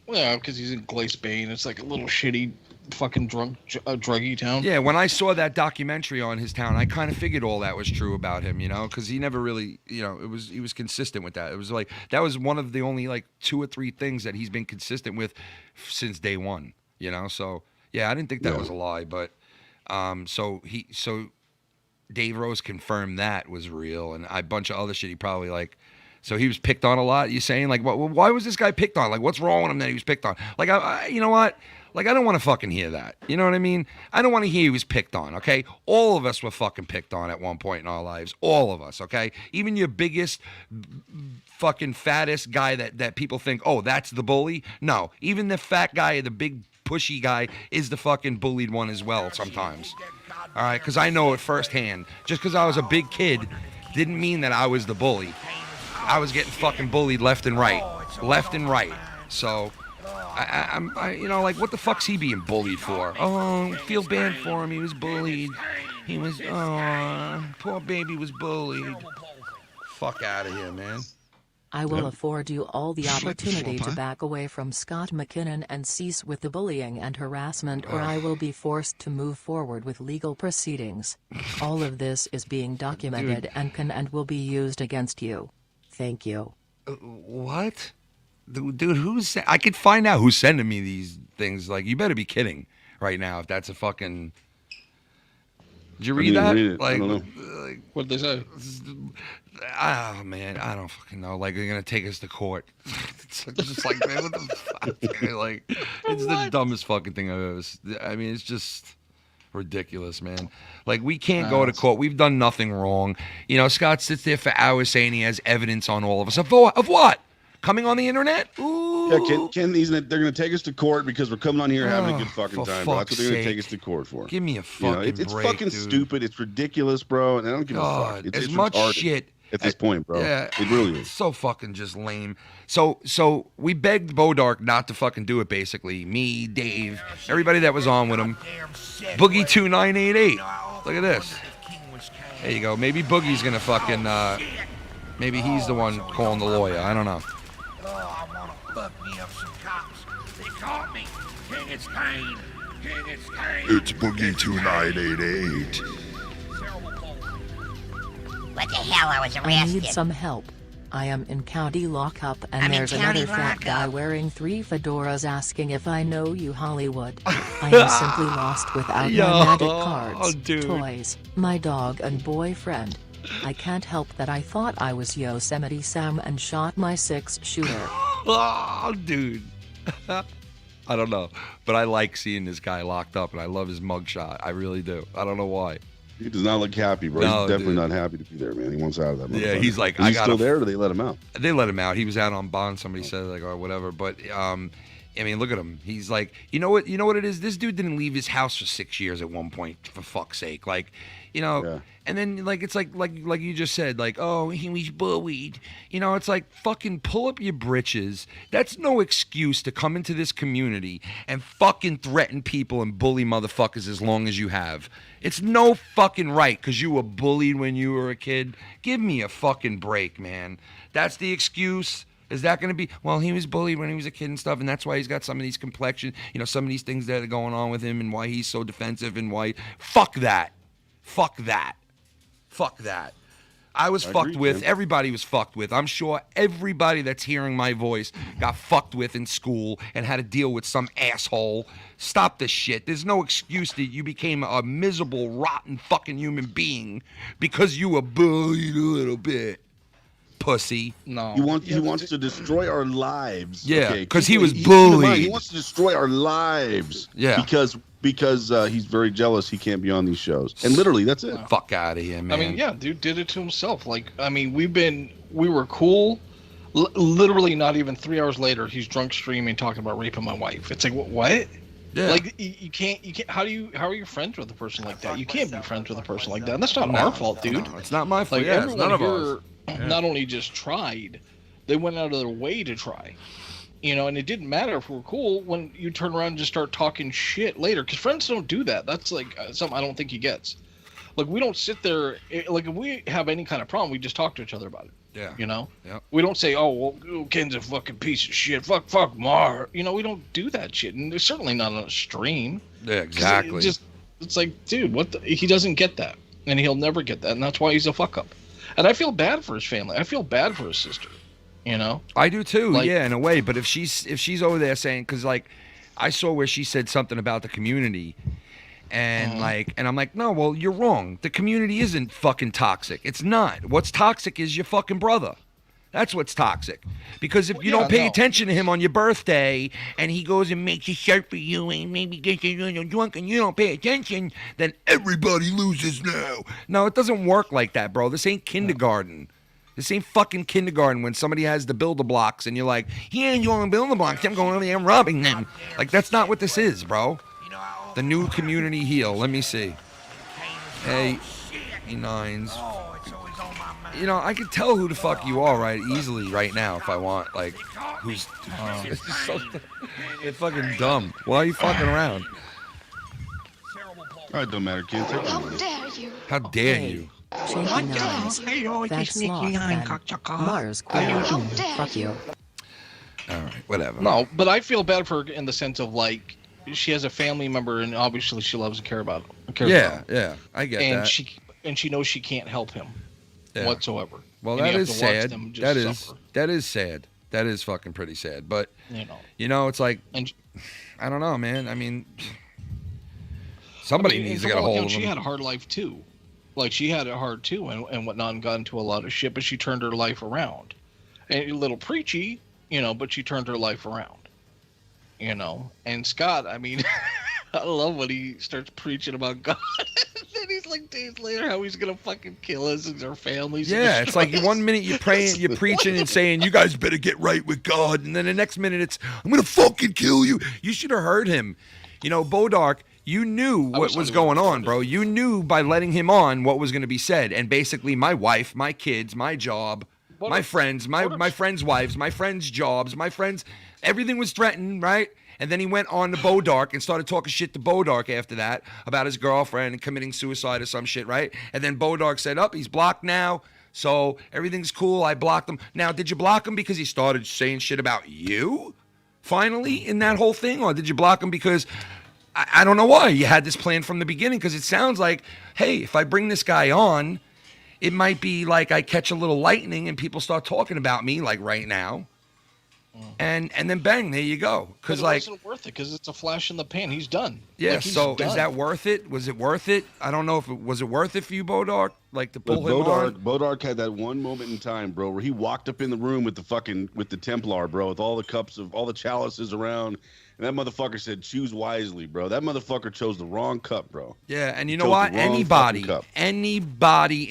Because he's in Glace-Bane. It's like a little shitty fucking druggy town. Yeah, when I saw that documentary on his town, I kind of figured all that was true about him, because he never really, he was consistent with that. It was like that was one of the only like 2 or 3 things that he's been consistent with since day one, So yeah, I didn't think that was a lie, but so Dave Rose confirmed that was real, and a bunch of other shit he probably like. So he was picked on a lot. You saying like, why was this guy picked on? Like, what's wrong with him that he was picked on? Like, you know what? Like, I don't want to fucking hear that. You know what I mean? I don't want to hear he was picked on, okay? All of us were fucking picked on at one point in our lives. All of us, okay? Even your biggest fucking fattest guy that people think, oh, that's the bully? No. Even the fat guy, the big pushy guy is the fucking bullied one as well sometimes. All right? Because I know it firsthand. Just because I was a big kid didn't mean that I was the bully. I was getting fucking bullied left and right. So... I'm like, what the fuck's he being bullied for? Oh, feel bad for him. He was bullied. He was, poor baby was bullied. Fuck out of here, man. I will afford you all the opportunity to back away from Scott McKinnon and cease with the bullying and harassment, or I will be forced to move forward with legal proceedings. All of this is being documented and can and will be used against you. Thank you. What? Dude, I could find out who's sending me these things. Like, you better be kidding right now if that's a fucking... Did you read that? I don't know. What did they say? Oh, man, I don't fucking know. Like, they're going to take us to court. It's just like, man, what the fuck? Like, it's the dumbest fucking thing I've ever seen. I mean, it's just ridiculous, man. Like, we can't go to court. We've done nothing wrong. Scott sits there for hours saying he has evidence on all of us. Of what? Coming on the internet? Ooh. Yeah, Ken, they're going to take us to court because we're coming on here having a good fucking time. Bro. That's what they're going to take us to court for. Give me a fucking it's break, fucking dude. stupid. It's ridiculous, bro. And I don't give a fuck. It's much retarded shit at this point, bro. Yeah, it really is. It's so fucking just lame. So we begged Bodark not to fucking do it, basically. Me, Dave, everybody that was on with him. Boogie2988. Look at this. There you go. Maybe Boogie's going to fucking... maybe he's the one calling the lawyer. I don't know. Oh, I want to fuck me up some cops. They caught me. King, it's Kane. It's Boogie2988. What the hell? I was I arrested. need some help. I am in county lockup, and there's another fat guy wearing 3 fedoras asking if I know you, Hollywood. I am simply lost without my magic cards, toys, my dog, and boyfriend. I can't help that I thought I was Yosemite Sam and shot my 6-shooter. Oh, dude. I don't know, but I like seeing this guy locked up, and I love his mugshot. I really do. I don't know why. He does not look happy, bro. No, he's definitely dude. not happy to be there, man. He wants out of that. Yeah, he's like, Is he still there, or do they let him out? They let him out. He was out on bond. Somebody said like, or whatever. But I mean, look at him. He's like, you know what it is? This dude didn't leave his house for 6 years at one point. For fuck's sake, like, you know. Yeah. And then like it's like you just said, like, oh, he was bullied. You know, it's like, fucking pull up your britches. That's no excuse to come into this community and fucking threaten people and bully motherfuckers as long as you have. It's no fucking right because you were bullied when you were a kid. Give me a fucking break, man. That's the excuse. Is that going to be, well, he was bullied when he was a kid and stuff, and that's why he's got some of these complexion, you know, some of these things that are going on with him and why he's so defensive and why. Fuck that. Fuck that. Fuck that. I was fucked with. Jim. Everybody was fucked with. I'm sure everybody that's hearing my voice got fucked with in school and had to deal with some asshole. Stop this shit. There's no excuse that you became a miserable, rotten fucking human being because you were bullied a little bit. Pussy. No. He wants to destroy our lives. Yeah, because he was bullied. He wants to destroy our lives. Yeah. Because he's very jealous he can't be on these shows. And literally, that's it. Fuck out of here, man. I mean, yeah, dude did it to himself. Like, I mean, we were cool. Literally not even 3 hours later, he's drunk streaming talking about raping my wife. It's like, what? Yeah. Like, you can't, how are you friends with a person like that? You can't be friends with a person like that. And that's not our fault, dude. No, it's not my fault. Like, yeah, it's none of ours. Not only just tried, they went out of their way to try. You know, and it didn't matter if we were cool when you turn around and just start talking shit later. Because friends don't do that. That's like something I don't think he gets. Like, we don't sit there. Like, if we have any kind of problem, we just talk to each other about it. Yeah. You know? Yeah. We don't say, oh, well, Ken's a fucking piece of shit. Fuck Mar. You know, we don't do that shit. And it's certainly not on a stream. Yeah, exactly. It's like, dude, he doesn't get that. And he'll never get that. And that's why he's a fuck up. And I feel bad for his family. I feel bad for his sister. You know, I do too. Like, yeah, in a way. But if she's over there saying, because like I saw where she said something about the community, and and I'm like, no, well, you're wrong. The community isn't fucking toxic. It's not. What's toxic is your fucking brother. That's what's toxic. Because if you don't pay attention to him on your birthday, and he goes and makes a shirt for you, and maybe gets you a little drunk, and you don't pay attention, then everybody loses now. No, it doesn't work like that, bro. This ain't kindergarten. This ain't fucking kindergarten when somebody has the builder blocks and you're like, he ain't going to build the blocks. I'm going over there and robbing them. Like, that's not what this is, bro. The new community heel. Let me see. A9s. You know, I can tell who the fuck you are easily right now if I want. Like, who's... it's just so... It's fucking dumb. Why are you fucking around? All right, don't matter, kids. How dare you? How dare you? Shaky nines. That's sloth, then. Marz, fuck you. All right, whatever. No, but I feel bad for her in the sense of, like, she has a family member and obviously she loves and cares about him. Yeah, I get that. And she knows she can't help him whatsoever. Well, that is sad. That is sad. That is fucking pretty sad. But, you know, it's like, I don't know, man. I mean, somebody needs to get a hold of him. She had a hard life, too. Like, she had it hard, too, and whatnot, and got into a lot of shit, but she turned her life around. And a little preachy, you know, but she turned her life around. You know? And Scott, I mean, I love when he starts preaching about God. And then he's like, days later, how he's going to fucking kill us and our families. Yeah, it's like 1 minute you're praying, you're preaching and saying, you guys better get right with God. And then the next minute it's, I'm going to fucking kill you. You should have heard him. You know, Bodark, you knew what was going on, bro. You knew by letting him on what was going to be said. And basically my wife, my kids, my job, my friends, my friends' wives, my friends' jobs, my friends, everything was threatened, right? And then he went on to Bodark and started talking shit to Bodark after that about his girlfriend and committing suicide or some shit, right? And then Bodark said, he's blocked now, so everything's cool. I blocked him. Now, did you block him because he started saying shit about you, finally, in that whole thing? Or did you block him because... I don't know why you had this plan from the beginning, because it sounds like, hey, if I bring this guy on, it might be like I catch a little lightning and people start talking about me like right now. And then bang, there you go. Because it wasn't worth it because it's a flash in the pan. He's done. Yeah. Like, so is that worth it? Was it worth it? I don't know if it was worth it for you, Bodark, like to pull him on. Bodark had that one moment in time, bro, where he walked up in the room with the Templar, bro, with all the cups of all the chalices around. And that motherfucker said, choose wisely, bro. That motherfucker chose the wrong cup, bro. Yeah, and you know what? Anybody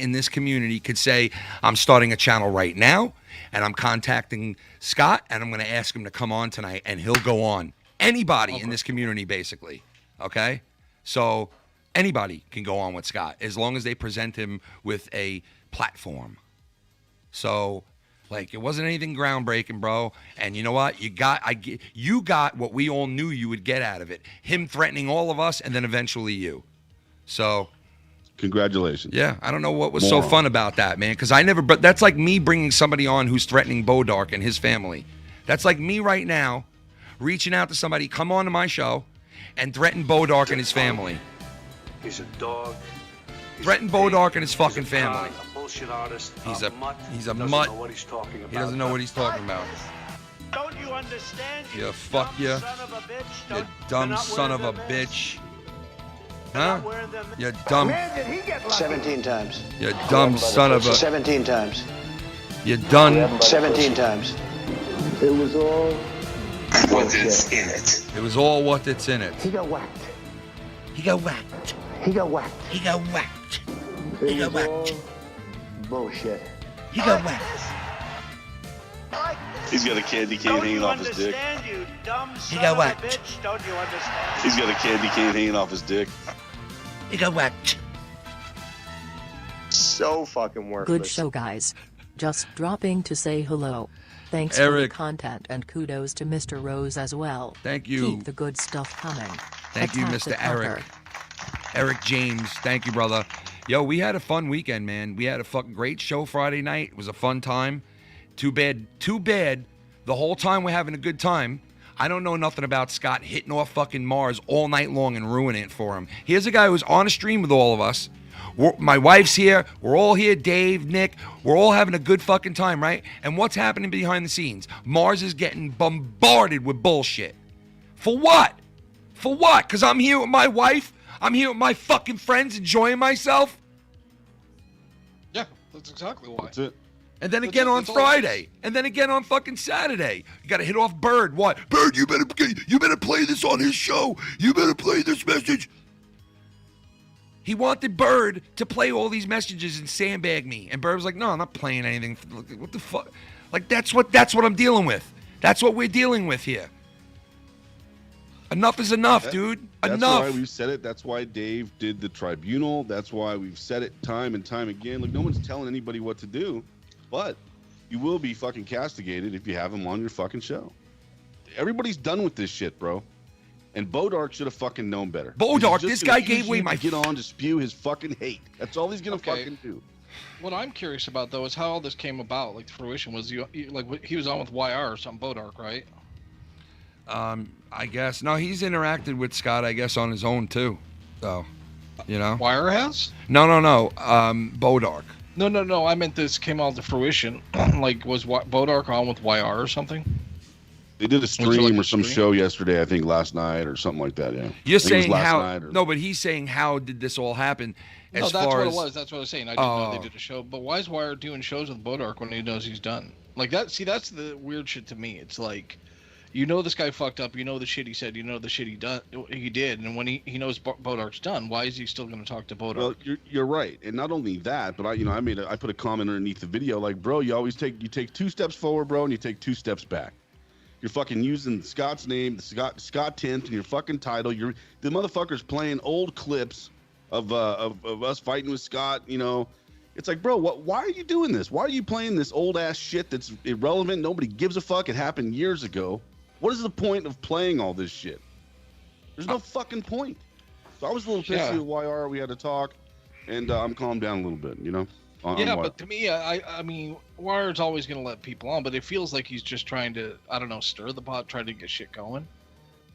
in this community could say, I'm starting a channel right now, and I'm contacting Scott, and I'm going to ask him to come on tonight, and he'll go on. Anybody in this community, basically. Okay? So anybody can go on with Scott as long as they present him with a platform. So, like, it wasn't anything groundbreaking, bro. And you know what? You got what we all knew you would get out of it. Him threatening all of us, and then eventually you. So, congratulations. Yeah, I don't know what was so fun about that, man. Because but that's like me bringing somebody on who's threatening Bodark and his family. That's like me right now reaching out to somebody, come on to my show, and threaten Bodark and his family. He's a dog. Threaten Bodark and his fucking family. A bullshit artist. He's a mutt. Doesn't know what he's talking about. He doesn't know what he's talking about. Don't you understand? You fuck you. You dumb son of a bitch. Huh? You dumb. 17 times. You dumb son of a. 17 times. You done. 17 times. It was all what is in it. It was all what it's in it. He got whacked. He got whacked. He got whacked. He got whacked. He got whacked. Bullshit. He got whacked. He's got a candy cane hanging off his dick. He got whacked. Don't you understand? He's got a candy cane hanging off his dick. He got whacked. So fucking worthless. Good show, guys. Just dropping to say hello. Thanks for the content and kudos to Mr. Rose as well. Thank you. Keep the good stuff coming. Thank you, Mr. Eric. Eric James. Thank you, brother. Yo, we had a fun weekend, man. We had a fucking great show Friday night. It was a fun time. Too bad. The whole time we're having a good time, I don't know nothing about Scott hitting off fucking Marz all night long and ruining it for him. Here's a guy who's on a stream with all of us. My wife's here. We're all here. Dave, Nick. We're all having a good fucking time, right? And what's happening behind the scenes? Marz is getting bombarded with bullshit. For what? For what? Because I'm here with my wife? I'm here with my fucking friends enjoying myself? Yeah, that's exactly why. That's it. And then again on Friday. And then again on fucking Saturday. You got to hit off Bird. What? Bird, you better play this on his show. You better play this message. He wanted Bird to play all these messages and sandbag me. And Bird was like, no, I'm not playing anything. What the fuck? Like, that's what I'm dealing with. That's what we're dealing with here. Enough is enough, dude. Enough. That's why we've said it. That's why Dave did the tribunal. That's why we've said it time and time again. Look, no one's telling anybody what to do. But you will be fucking castigated if you have him on your fucking show. Everybody's done with this shit, bro. And Bodark should have fucking known better. Bodark, this guy gave away my... Get on to spew his fucking hate. That's all he's gonna fucking do. What I'm curious about, though, is how all this came about. Like, the fruition was, he was on with YR or something, Bodark, right? I guess. No, he's interacted with Scott, I guess, on his own, too. So, you know. YR has? No. Bodark. No. I meant this came all to fruition. Like, was Bodark on with YR or something? They did a stream or some show yesterday, I think last night or something like that, yeah. You're saying how... No, but he's saying how did this all happen No, that's what it was. That's what I was saying. I didn't know they did a show. But why is YR doing shows with Bodark when he knows he's done? Like, that. See, that's the weird shit to me. It's like, you know this guy fucked up. You know the shit he said. You know the shit he did. And when he knows Bodark's done, why is he still going to talk to Bodark? Well, you're right. And not only that, but I put a comment underneath the video like, bro, you always take 2 steps forward, bro, and you take 2 steps back. You're fucking using Scott's name, the Scott Tint, and your fucking title. The motherfucker's playing old clips of us fighting with Scott. You know, it's like, bro, why are you doing this? Why are you playing this old ass shit that's irrelevant? Nobody gives a fuck. It happened years ago. What is the point of playing all this shit? There's no fucking point. So I was a little pissy with YR. We had to talk, and I'm calmed down a little bit. You know. But to me, I mean, YR's always going to let people on, but it feels like he's just trying to, I don't know, stir the pot, try to get shit going.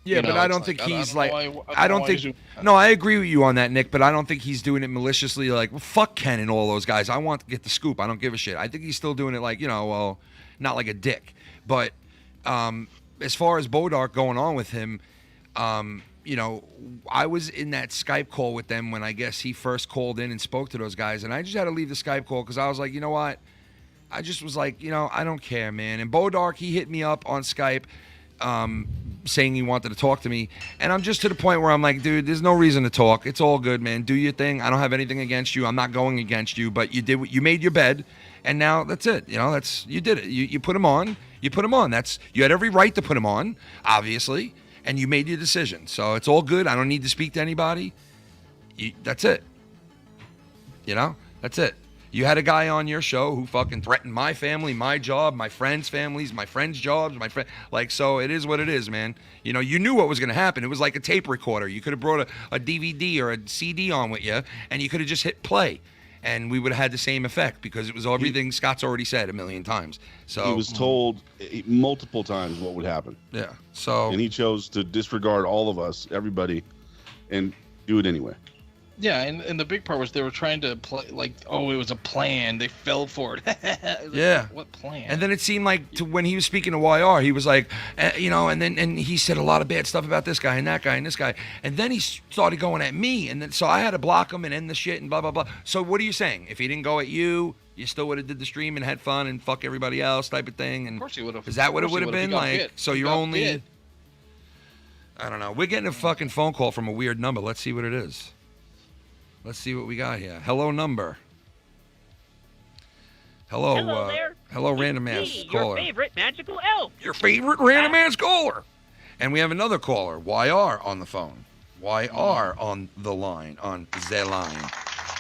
Yeah, but I don't think he's like, I don't think, no, I agree with you on that, Nick, but I don't think he's doing it maliciously like, well, fuck Ken and all those guys. I want to get the scoop. I don't give a shit. I think he's still doing it like, you know, well, not like a dick. But as far as Bodark going on with him, you know, I was in that Skype call with them when I guess he first called in and spoke to those guys, and I just had to leave the Skype call because I was like, you know what? I just was like, you know, I don't care, man. And Bodark, he hit me up on Skype saying he wanted to talk to me, and I'm just to the point where I'm like, dude, there's no reason to talk. It's all good, man. Do your thing. I don't have anything against you. I'm not going against you, but you made your bed, and now that's it. You know, you did it. You put him on. You put him on. You had every right to put him on, obviously, and you made your decision. So it's all good. I don't need to speak to anybody. That's it. You know, that's it. You had a guy on your show who fucking threatened my family, my job, my friends' families, my friends' jobs, so it is what it is, man. You know, you knew what was going to happen. It was like a tape recorder. You could have brought a DVD or a CD on with you, and you could have just hit play, and we would have had the same effect because it was everything Scott's already said a million times. So he was told multiple times what would happen. Yeah. So and he chose to disregard all of us, everybody, and do it anyway. Yeah, and the big part was they were trying to play like, oh, it was a plan. They fell for it. Yeah. Like, what plan? And then it seemed like when he was speaking to YR, he was like, you know, and he said a lot of bad stuff about this guy and that guy and this guy. And then he started going at me, and then so I had to block him and end the shit and blah blah blah. So what are you saying? If he didn't go at you, you still would have did the stream and had fun and fuck everybody else type of thing. And of course he would have. Is that what it would have been like? Bit. So you're only. Bit. I don't know. We're getting a fucking phone call from a weird number. Let's see what it is. Let's see what we got here. Hello, number. Hello there. Hello, random ass caller. Your favorite magical elf. Your favorite random ass caller. And we have another caller, YR, on the phone. YR on the line, on the line.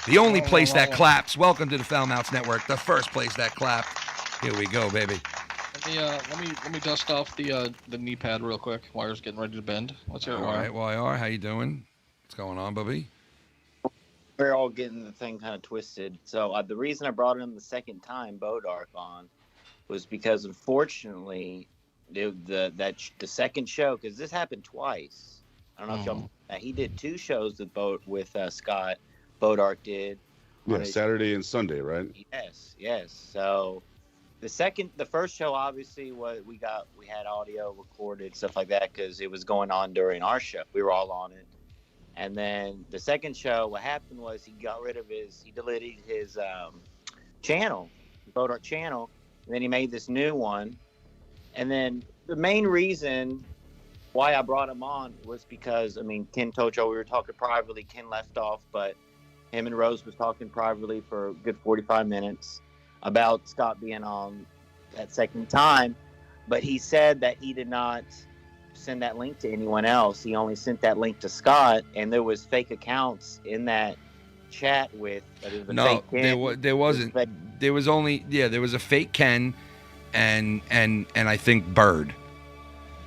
The only place that claps. Welcome to the Foul Mouths Network, the first place that clapped. Here we go, baby. Let me dust off the knee pad real quick. Wire's getting ready to bend. Let's hear it, Wire. All right, YR, how you doing? What's going on, Bubby? We're all getting the thing kind of twisted. So the reason I brought him the second time, Bodark, on, was because unfortunately, the second show, because this happened twice. I don't know if y'all. He did 2 shows with Scott. Bodark did. Yeah, Saturday and Sunday, right? Yes. So the first show obviously we had audio recorded, stuff like that, because it was going on during our show. We were all on it. And then the second show, what happened was he deleted his channel, Bodark channel, and then he made this new one. And then the main reason why I brought him on was because, I mean, Ken told y'all we were talking privately. Ken left off, but him and Rose was talking privately for a good 45 minutes about Scott being on that second time. But he said that he did not send that link to anyone else. He only sent that link to Scott, and there was fake accounts in that chat with no, there wasn't. There was only there was a fake Ken and I think Bird.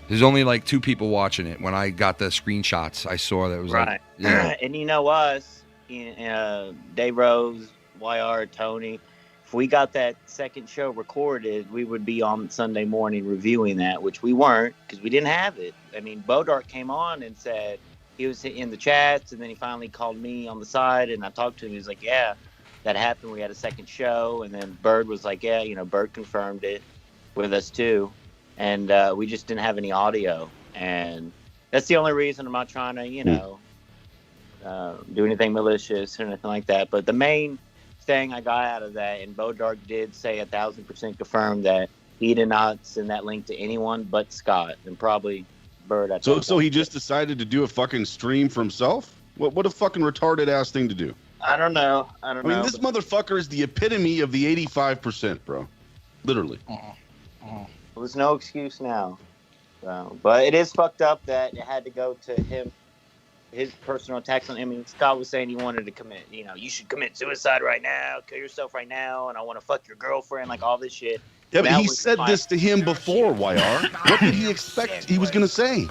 There's only like 2 people watching it. When I got the screenshots, I saw that it was right. And you know us, Dave Rose, YR, Tony, if we got that second show recorded, we would be on Sunday morning reviewing that, which we weren't because we didn't have it. I mean, Bodark came on and said he was in the chats, and then he finally called me on the side, and I talked to him. He was like, yeah, that happened. We had a second show, and then Bird was like, yeah, Bird confirmed it with us too, and we just didn't have any audio, and that's the only reason. I'm not trying to, do anything malicious or anything like that, but the main thing I got out of that, and Bodark did say 1,000% confirmed that he did not send that link to anyone but Scott and probably Bird. So he just decided to do a fucking stream for himself? What a fucking retarded ass thing to do. I don't know. I mean, this motherfucker is the epitome of the 85%, bro. Literally. There's no excuse now. So, but it is fucked up that it had to go to him. His personal attacks on him. I mean, Scott was saying he wanted to commit, you should commit suicide right now, kill yourself right now, and I want to fuck your girlfriend, like all this shit. Yeah, but he said this to him before, YR. What did he expect he was going to say?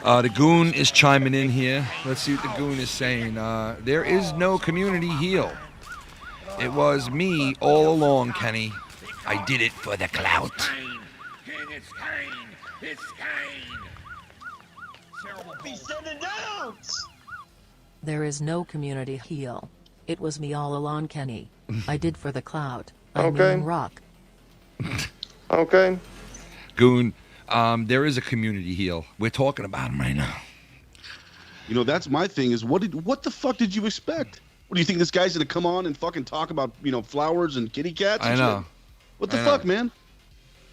The Goon is chiming in here. Let's see what the Goon is saying. There is no community heel. It was me all along, Kenny. I did it for the clout. It's Kane. He said it out. There is no community heel. It was me all along, Kenny. I did for the clout. I mean rock. Okay. Goon, there is a community heel. We're talking about him right now. That's my thing is what the fuck did you expect? What do you think this guy's going to come on and fucking talk about, flowers and kitty cats and I know. shit? What the fuck, man?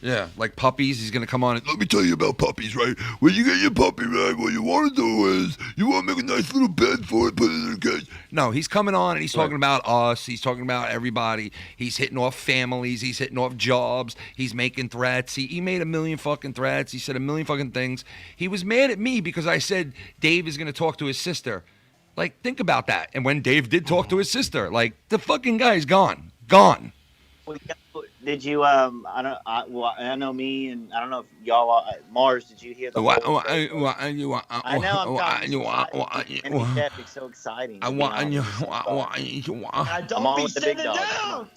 Yeah, like puppies. He's gonna come on and let me tell you about puppies, right? When you get your puppy, right, what you want to do is you want to make a nice little bed for it, put it in a cage. No, he's coming on and he's talking about us. He's talking about everybody. He's hitting off families. He's hitting off jobs. He's making threats. He made a million fucking threats. He said a million fucking things. He was mad at me because I said Dave is gonna talk to his sister. Like, think about that. And when Dave did talk to his sister, like, the fucking guy's gone. Gone. Did you? I know me, and I don't know if y'all. Marz, did you hear the? I know. I'm talking. It's so exciting. I don't be sitting down.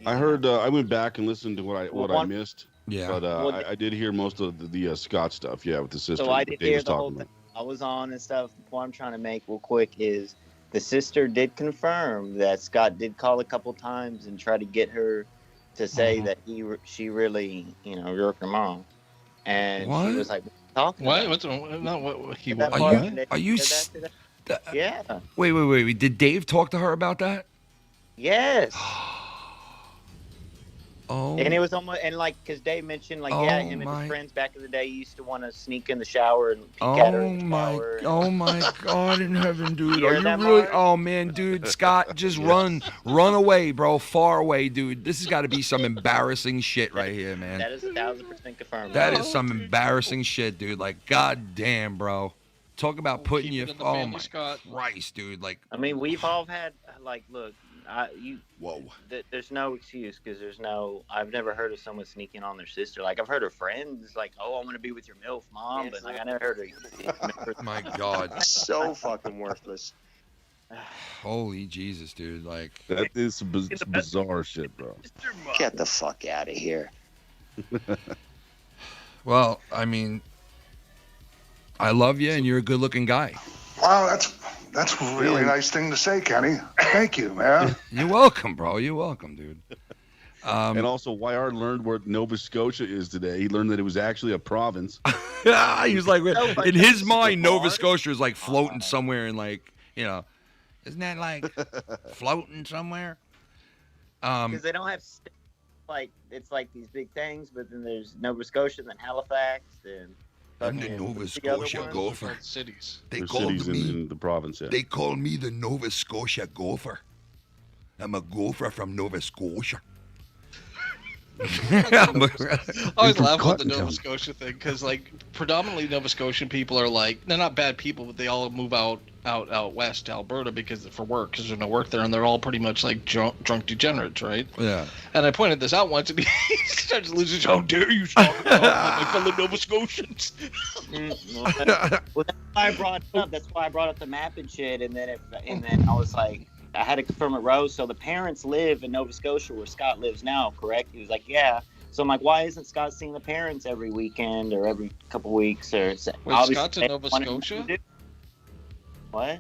I heard. I went back and listened to what I missed. Yeah. But I did hear most of the Scott stuff. Yeah, with the sister. So I did hear the whole about. thing. I was on and stuff. The point I'm trying to make real quick is the sister did confirm that Scott did call a couple times and try to get her to say that she really, wrote her mom, and she was like, "Talking what? about?" Are you? Yeah. Wait. Did Dave talk to her about that? Yes. Oh. And it was almost, and because Dave mentioned, him and his friends back in the day used to want to sneak in the shower and peek at her in the shower. Oh my God in heaven, dude! You Are hear you that, really? Marz? Oh man, dude, Scott, just run away, bro, far away, dude. This has got to be some embarrassing shit right here, man. That is 1,000% confirmed. That is some embarrassing shit, dude. Like, goddamn, bro. Talk about putting your. Oh my Christ, dude! Like, I mean, we've all had look. Whoa. There's no excuse because I've never heard of someone sneaking on their sister. Like, I've heard of friends like, "Oh, I'm gonna be with your MILF mom," but I never heard of. My God. So fucking worthless. Holy Jesus, dude! Like, that is bizarre shit, bro. Get the fuck out of here. Well, I mean, I love you, and you're a good-looking guy. Wow, that's a really nice thing to say, Kenny. Thank you, man. You're welcome, bro. You're welcome, dude. And also, YR learned where Nova Scotia is today. He learned that it was actually a province. He was like, in his mind, Nova Scotia is like floating somewhere in isn't that like floating somewhere? Because they don't have it's like these big things, but then there's Nova Scotia, then Halifax, then. I'm the Nova Scotia Gopher. Cities. They called cities me in the province. Yeah. They call me the Nova Scotia Gopher. I'm a gopher from Nova Scotia. I always laugh at the Nova Scotia thing because, predominantly Nova Scotian people are they're not bad people, but they all move out west to Alberta because for work, because there's no work there, and they're all pretty much drunk degenerates, right? Yeah. And I pointed this out once, and he starts to lose his. How dare you talk about my fellow Nova Scotians? Well, that's why I brought it up. That's why I brought up the map and shit, and then I was like, I had to confirm it, Rose. So the parents live in Nova Scotia where Scott lives now, correct? He was like, yeah. So I'm like, why isn't Scott seeing the parents every weekend or every couple weeks? Wait, Scott's in Nova Scotia? What?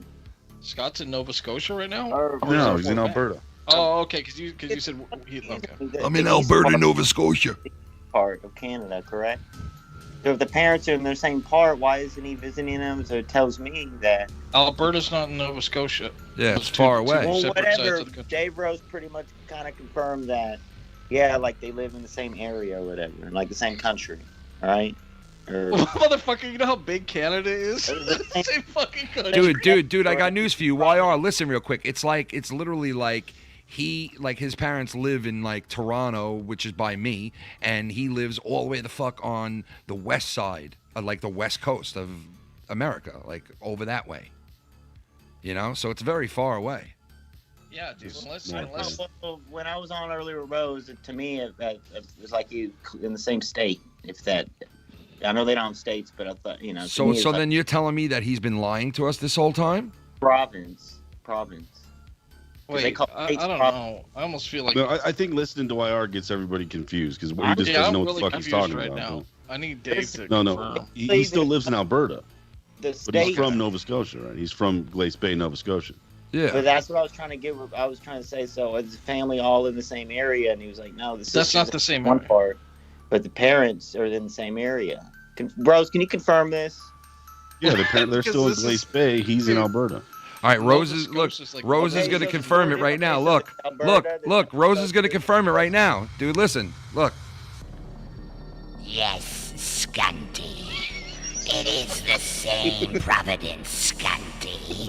Scott's in Nova Scotia right now? No, he's in Alberta. Oh, okay, because you said I'm in Alberta, Nova Scotia. Part of Canada, correct? So if the parents are in the same part, why isn't he visiting them? So it tells me that Alberta's not in Nova Scotia. Yeah, it's far away. Well, whatever. Dave Rose pretty much kind of confirmed that. Yeah, they live in the same area or whatever, the same country, right? Motherfucker, you know how big Canada is? Same fucking country. Dude, I got news for you. YR, listen real quick. It's literally like his parents live in Toronto, which is by me, and he lives all the way the fuck on the west side, the west coast of America, over that way. So it's very far away. Yeah, dude. Unless... When I was on earlier with Rose, to me, it was like you in the same state, if that. I know they don't have states, but I thought, So then you're telling me that he's been lying to us this whole time? Province. Wait, I don't know. I almost feel like... No, I think listening to YR gets everybody confused because he just doesn't know what the fuck he's talking about. Now. I need Dave to No. He still lives in Alberta. But he's from Nova Scotia, right? He's from Glace Bay, Nova Scotia. Yeah. But that's what I was trying to get. I was trying to say, so is the family all in the same area? And he was like, no, that's not the same one area. Part, but the parents are in the same area. Bros, can you confirm this? Yeah, they're still in Glace Bay. He's in Alberta. All right, Rose is going to confirm it right now. Look, Rose is going to confirm it right now. Dude, listen, look. Yes, Scanty. It is the same Providence, Scanty.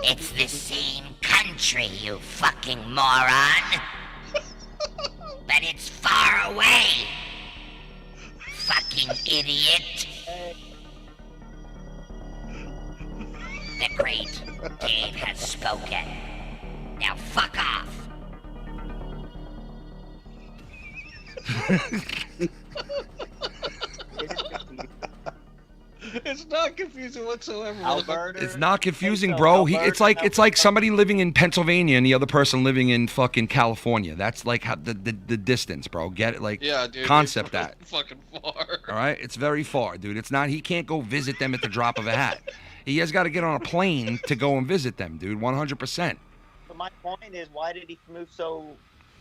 It's the same country, you fucking moron. But it's far away. Fucking idiot. The great Dave has spoken. Now fuck off. It's not confusing whatsoever. Alberta. It's not confusing, bro. It's like somebody living in Pennsylvania and the other person living in fucking California. That's like how the distance, bro. Get it? Like, Yeah, dude, concept it's that. fucking far. All right, it's very far, dude. It's not. He can't go visit them at the drop of a hat. He has got to get on a plane to go and visit them, dude. 100%. But my point is, why did he move so?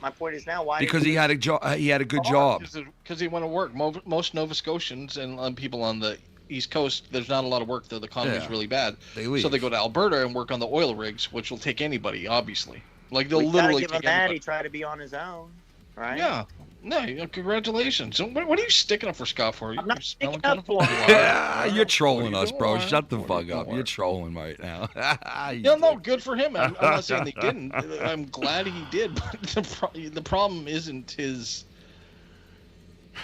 My point is now, why? Because he had a job. He had a good job. Because he went to work. Most Nova Scotians and people on the East Coast, there's not a lot of work there. The economy's really bad. They leave. So they go to Alberta and work on the oil rigs, which will take anybody, obviously. Like, they'll We literally gotta give take him that. anybody. He tried to be on his own, right? Yeah. No, congratulations. So what are you sticking up for Scott for? I'm not smelling sticking up for him. Yeah, you're trolling us, bro. Shut the fuck up. You're trolling right now. No, good for him. I'm not saying he didn't. I'm glad he did. But the problem isn't his.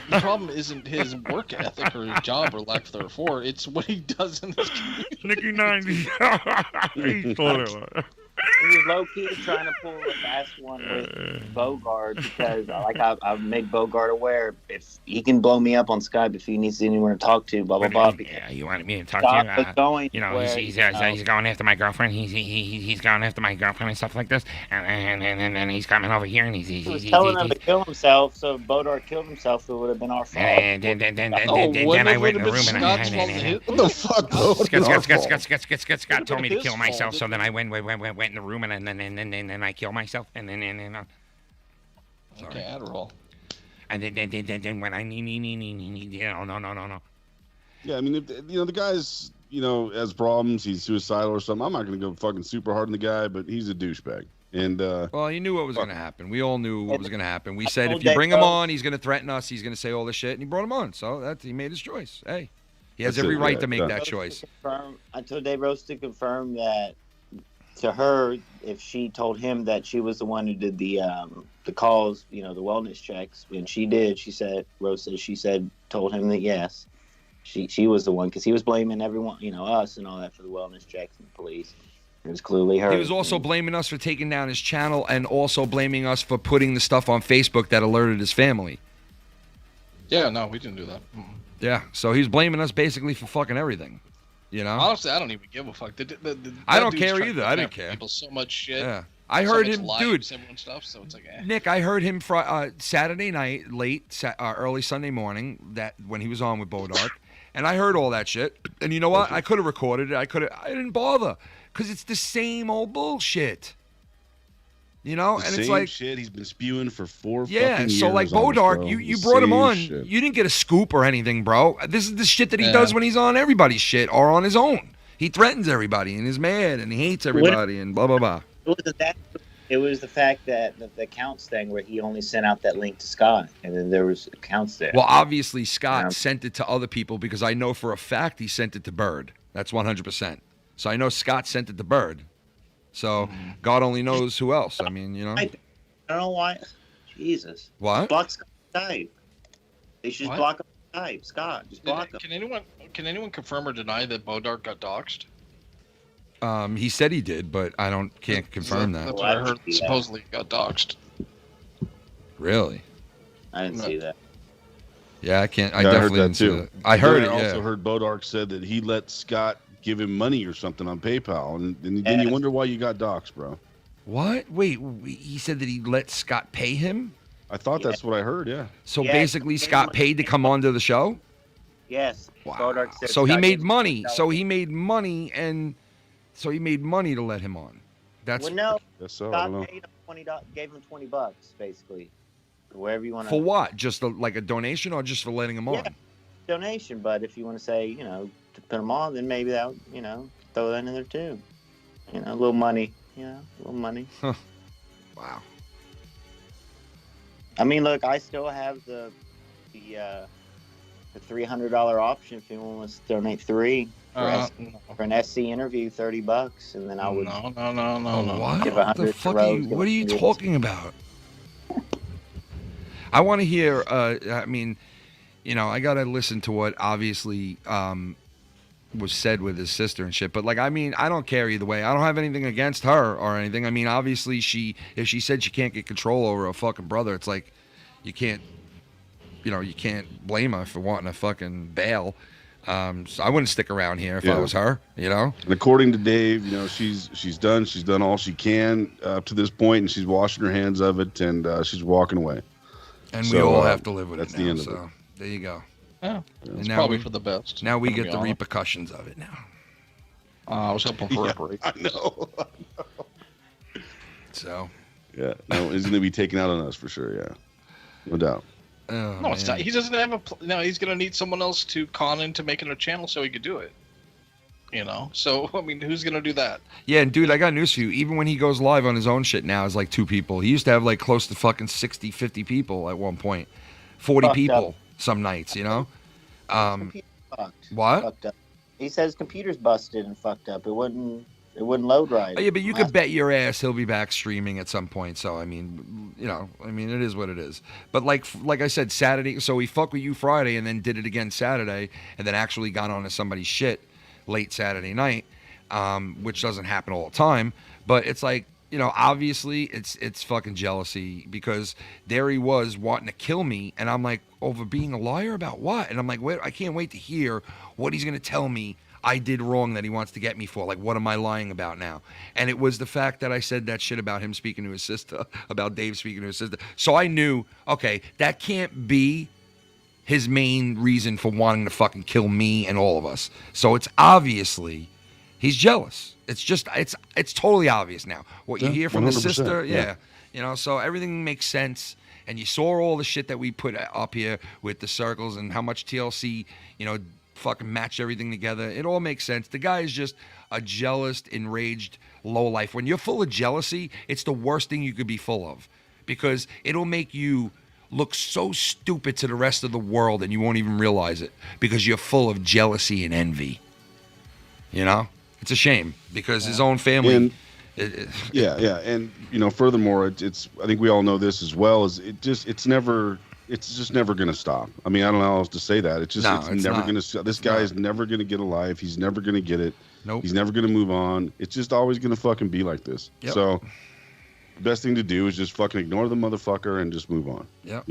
The problem isn't his work ethic or his job or lack thereof. It's what he does in this community. Nicky 90. He's totally He was low key trying to pull a fast one with Bogart because, I make Bogart aware if he can blow me up on Skype if he needs anyone to talk to, blah blah blah. Yeah, you wanted me to talk Scott to was going you know, where, he's going after my girlfriend. He's going after my girlfriend and stuff like this, and he's coming over here and he was telling him to kill himself. So if Bogart killed himself, it would have been our fault. And then I went in the room and What the fuck? Scott told me to kill myself, so then I went in the room and then I kill myself and then Okay, Adderall. And then when I no. Yeah, I mean, if the guy's has problems, he's suicidal or something. I'm not gonna go fucking super hard on the guy, but he's a douchebag. And well, you knew what was gonna happen. We all knew what was gonna happen. We said if you bring him on, he's gonna threaten us. He's gonna say all this shit, and he brought him on. So he made his choice. Hey, he has every right to make that choice. I told Dave Rose to confirm that to her, if she told him that she was the one who did the calls, the wellness checks, and she did, she told him that yes, she was the one, because he was blaming everyone, us and all that for the wellness checks and the police. It was clearly her. He was also blaming us for taking down his channel and also blaming us for putting the stuff on Facebook that alerted his family. Yeah, no, we didn't do that. Yeah, so he's blaming us basically for fucking everything. Honestly, I don't even give a fuck. I don't care either. I didn't care. People so much shit. Yeah, I heard him, dude. Stuff, so it's like, Nick, I heard him Saturday night, early Sunday morning, that when he was on with Bodark, and I heard all that shit. And you know what? I could have recorded it. I didn't bother, because it's the same old bullshit. And it's like shit he's been spewing for 4 fucking years. Yeah, so like Bodark, you brought him on. Shit. You didn't get a scoop or anything, bro. This is the shit that he does when he's on everybody's shit or on his own. He threatens everybody and is mad and he hates everybody and blah blah blah. It was the fact that the accounts thing where he only sent out that link to Scott, and then there was accounts there. Well, obviously Scott sent it to other people, because I know for a fact he sent it to Bird. That's 100%. So I know Scott sent it to Bird. So God only knows who else. I mean, I don't know why. Jesus. What? Block Scott Skype. They should just block him on Skype. Scott, just block him. Can anyone confirm or deny that Bodark got doxxed? He said he did, but I can't confirm that. That's what I heard. Supposedly he got doxxed. Really? I didn't see that. Yeah, I can't. I definitely didn't see that. I heard it. I also heard Bodark said that he let Scott give him money or something on PayPal, and then you wonder why you got doxxed, bro. What? Wait, he said that he let Scott pay him? I thought that's what I heard, yeah. So basically Scott paid to come onto the show? Yes. Wow. So he made money. So he made money to let him on. That's no. Scott paid him gave him $20, basically. Wherever you want to. For what? Just like a donation, or just for letting him on? Donation, but if you want to say, to put him on, then maybe that, throw that in there too. A little money, a little money. Huh. Wow. I mean, look, I still have the a $300 option if anyone wants to donate 3 for an SC interview, $30, and then I would. No. What Give the 100 fuck? Rose, What are you give talking about? I want to hear. I mean, I gotta listen to what obviously was said with his sister and shit. But like, I mean, I don't care either way. I don't have anything against her or anything. I mean, obviously, if she said she can't get control over a fucking brother, it's like you can't blame her for wanting to fucking bail. So I wouldn't stick around here if I was her, And according to Dave, she's done all she can up to this point, and she's washing her hands of it, and she's walking away. And we all have to live with that's it the now, end of so it. there you go. Yeah, And it's now probably for the best. Now we to get be the honest. repercussions of it now. I was hoping for a break. I know. So. Yeah, no, it's going to be taken out on us for sure. Yeah, no doubt. Oh, No, it's not. He doesn't have no, he's gonna need someone else to con into making a channel so he could do it. So I mean, who's gonna do that? Yeah, and dude, I got news for you. Even when he goes live on his own shit now, it's like 2 people. He used to have like close to fucking 60, 50 people at one point. 40 Fucked people up. some nights, What? Fucked up. He says computer's busted and fucked up. It wouldn't load right. Oh, yeah, but you could bet your ass he'll be back streaming at some point. So I mean, it is what it is. But like I said, Saturday. So he fucked with you Friday and then did it again Saturday, and then actually got onto somebody's shit late Saturday night, which doesn't happen all the time. But it's like, obviously it's fucking jealousy, because there he was wanting to kill me, and I'm like, over being a liar about what? And I'm like, wait, I can't wait to hear what he's gonna tell me I did wrong that he wants to get me for. Like, what am I lying about now? And it was the fact that I said that shit about him speaking to his sister, about Dave speaking to his sister. So I knew, okay, that can't be his main reason for wanting to fucking kill me and all of us. So it's obviously he's jealous. It's just, it's totally obvious now. What you hear from the sister, so everything makes sense. And you saw all the shit that we put up here with the circles and how much TLC, fucking match everything together. It all makes sense. The guy is just a jealous, enraged lowlife. When you're full of jealousy, it's the worst thing you could be full of, because it'll make you look so stupid to the rest of the world and you won't even realize it, because you're full of jealousy and envy. It's a shame, because his own family. And, and furthermore, it's I think we all know this as well, is it's just never going to stop. I mean, I don't know how else to say that. It's never going to. This guy is never going to get a life. He's never going to get it. Nope. He's never going to move on. It's just always going to fucking be like this. Yep. So the best thing to do is just fucking ignore the motherfucker and just move on. Yeah.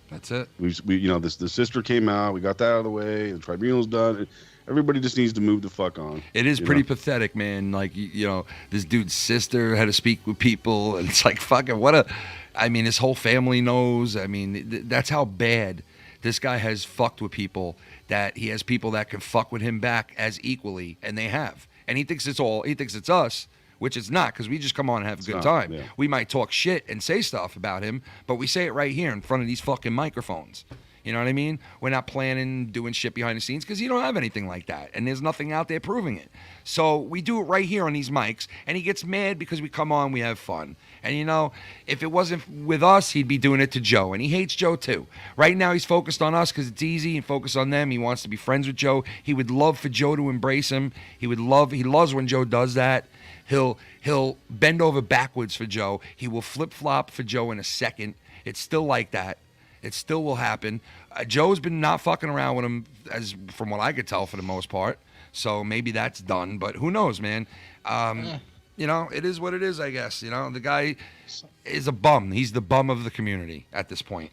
That's it. We the sister came out. We got that out of the way. The tribunal's done. Everybody just needs to move the fuck on. It is pretty pathetic, man. Like, this dude's sister had to speak with people, and it's like, fucking his whole family knows. I mean, that's how bad this guy has fucked with people, that he has people that can fuck with him back as equally, and they have. And he thinks it's us, which it's not, because we just come on and have a good time. Yeah. We might talk shit and say stuff about him, but we say it right here in front of these fucking microphones. You know what I mean? We're not planning, doing shit behind the scenes, because you don't have anything like that, and there's nothing out there proving it. So we do it right here on these mics, and he gets mad because we come on, we have fun. And if it wasn't with us, he'd be doing it to Joe, and he hates Joe too. Right now he's focused on us because it's easy, and focused on them. He wants to be friends with Joe. He would love for Joe to embrace him. He loves when Joe does that. He'll bend over backwards for Joe. He will flip-flop for Joe in a second. It's still like that. It still will happen. Joe's been not fucking around with him, as from what I could tell, for the most part. So maybe that's done, but who knows, man? It is what it is, I guess. The guy is a bum. He's the bum of the community at this point.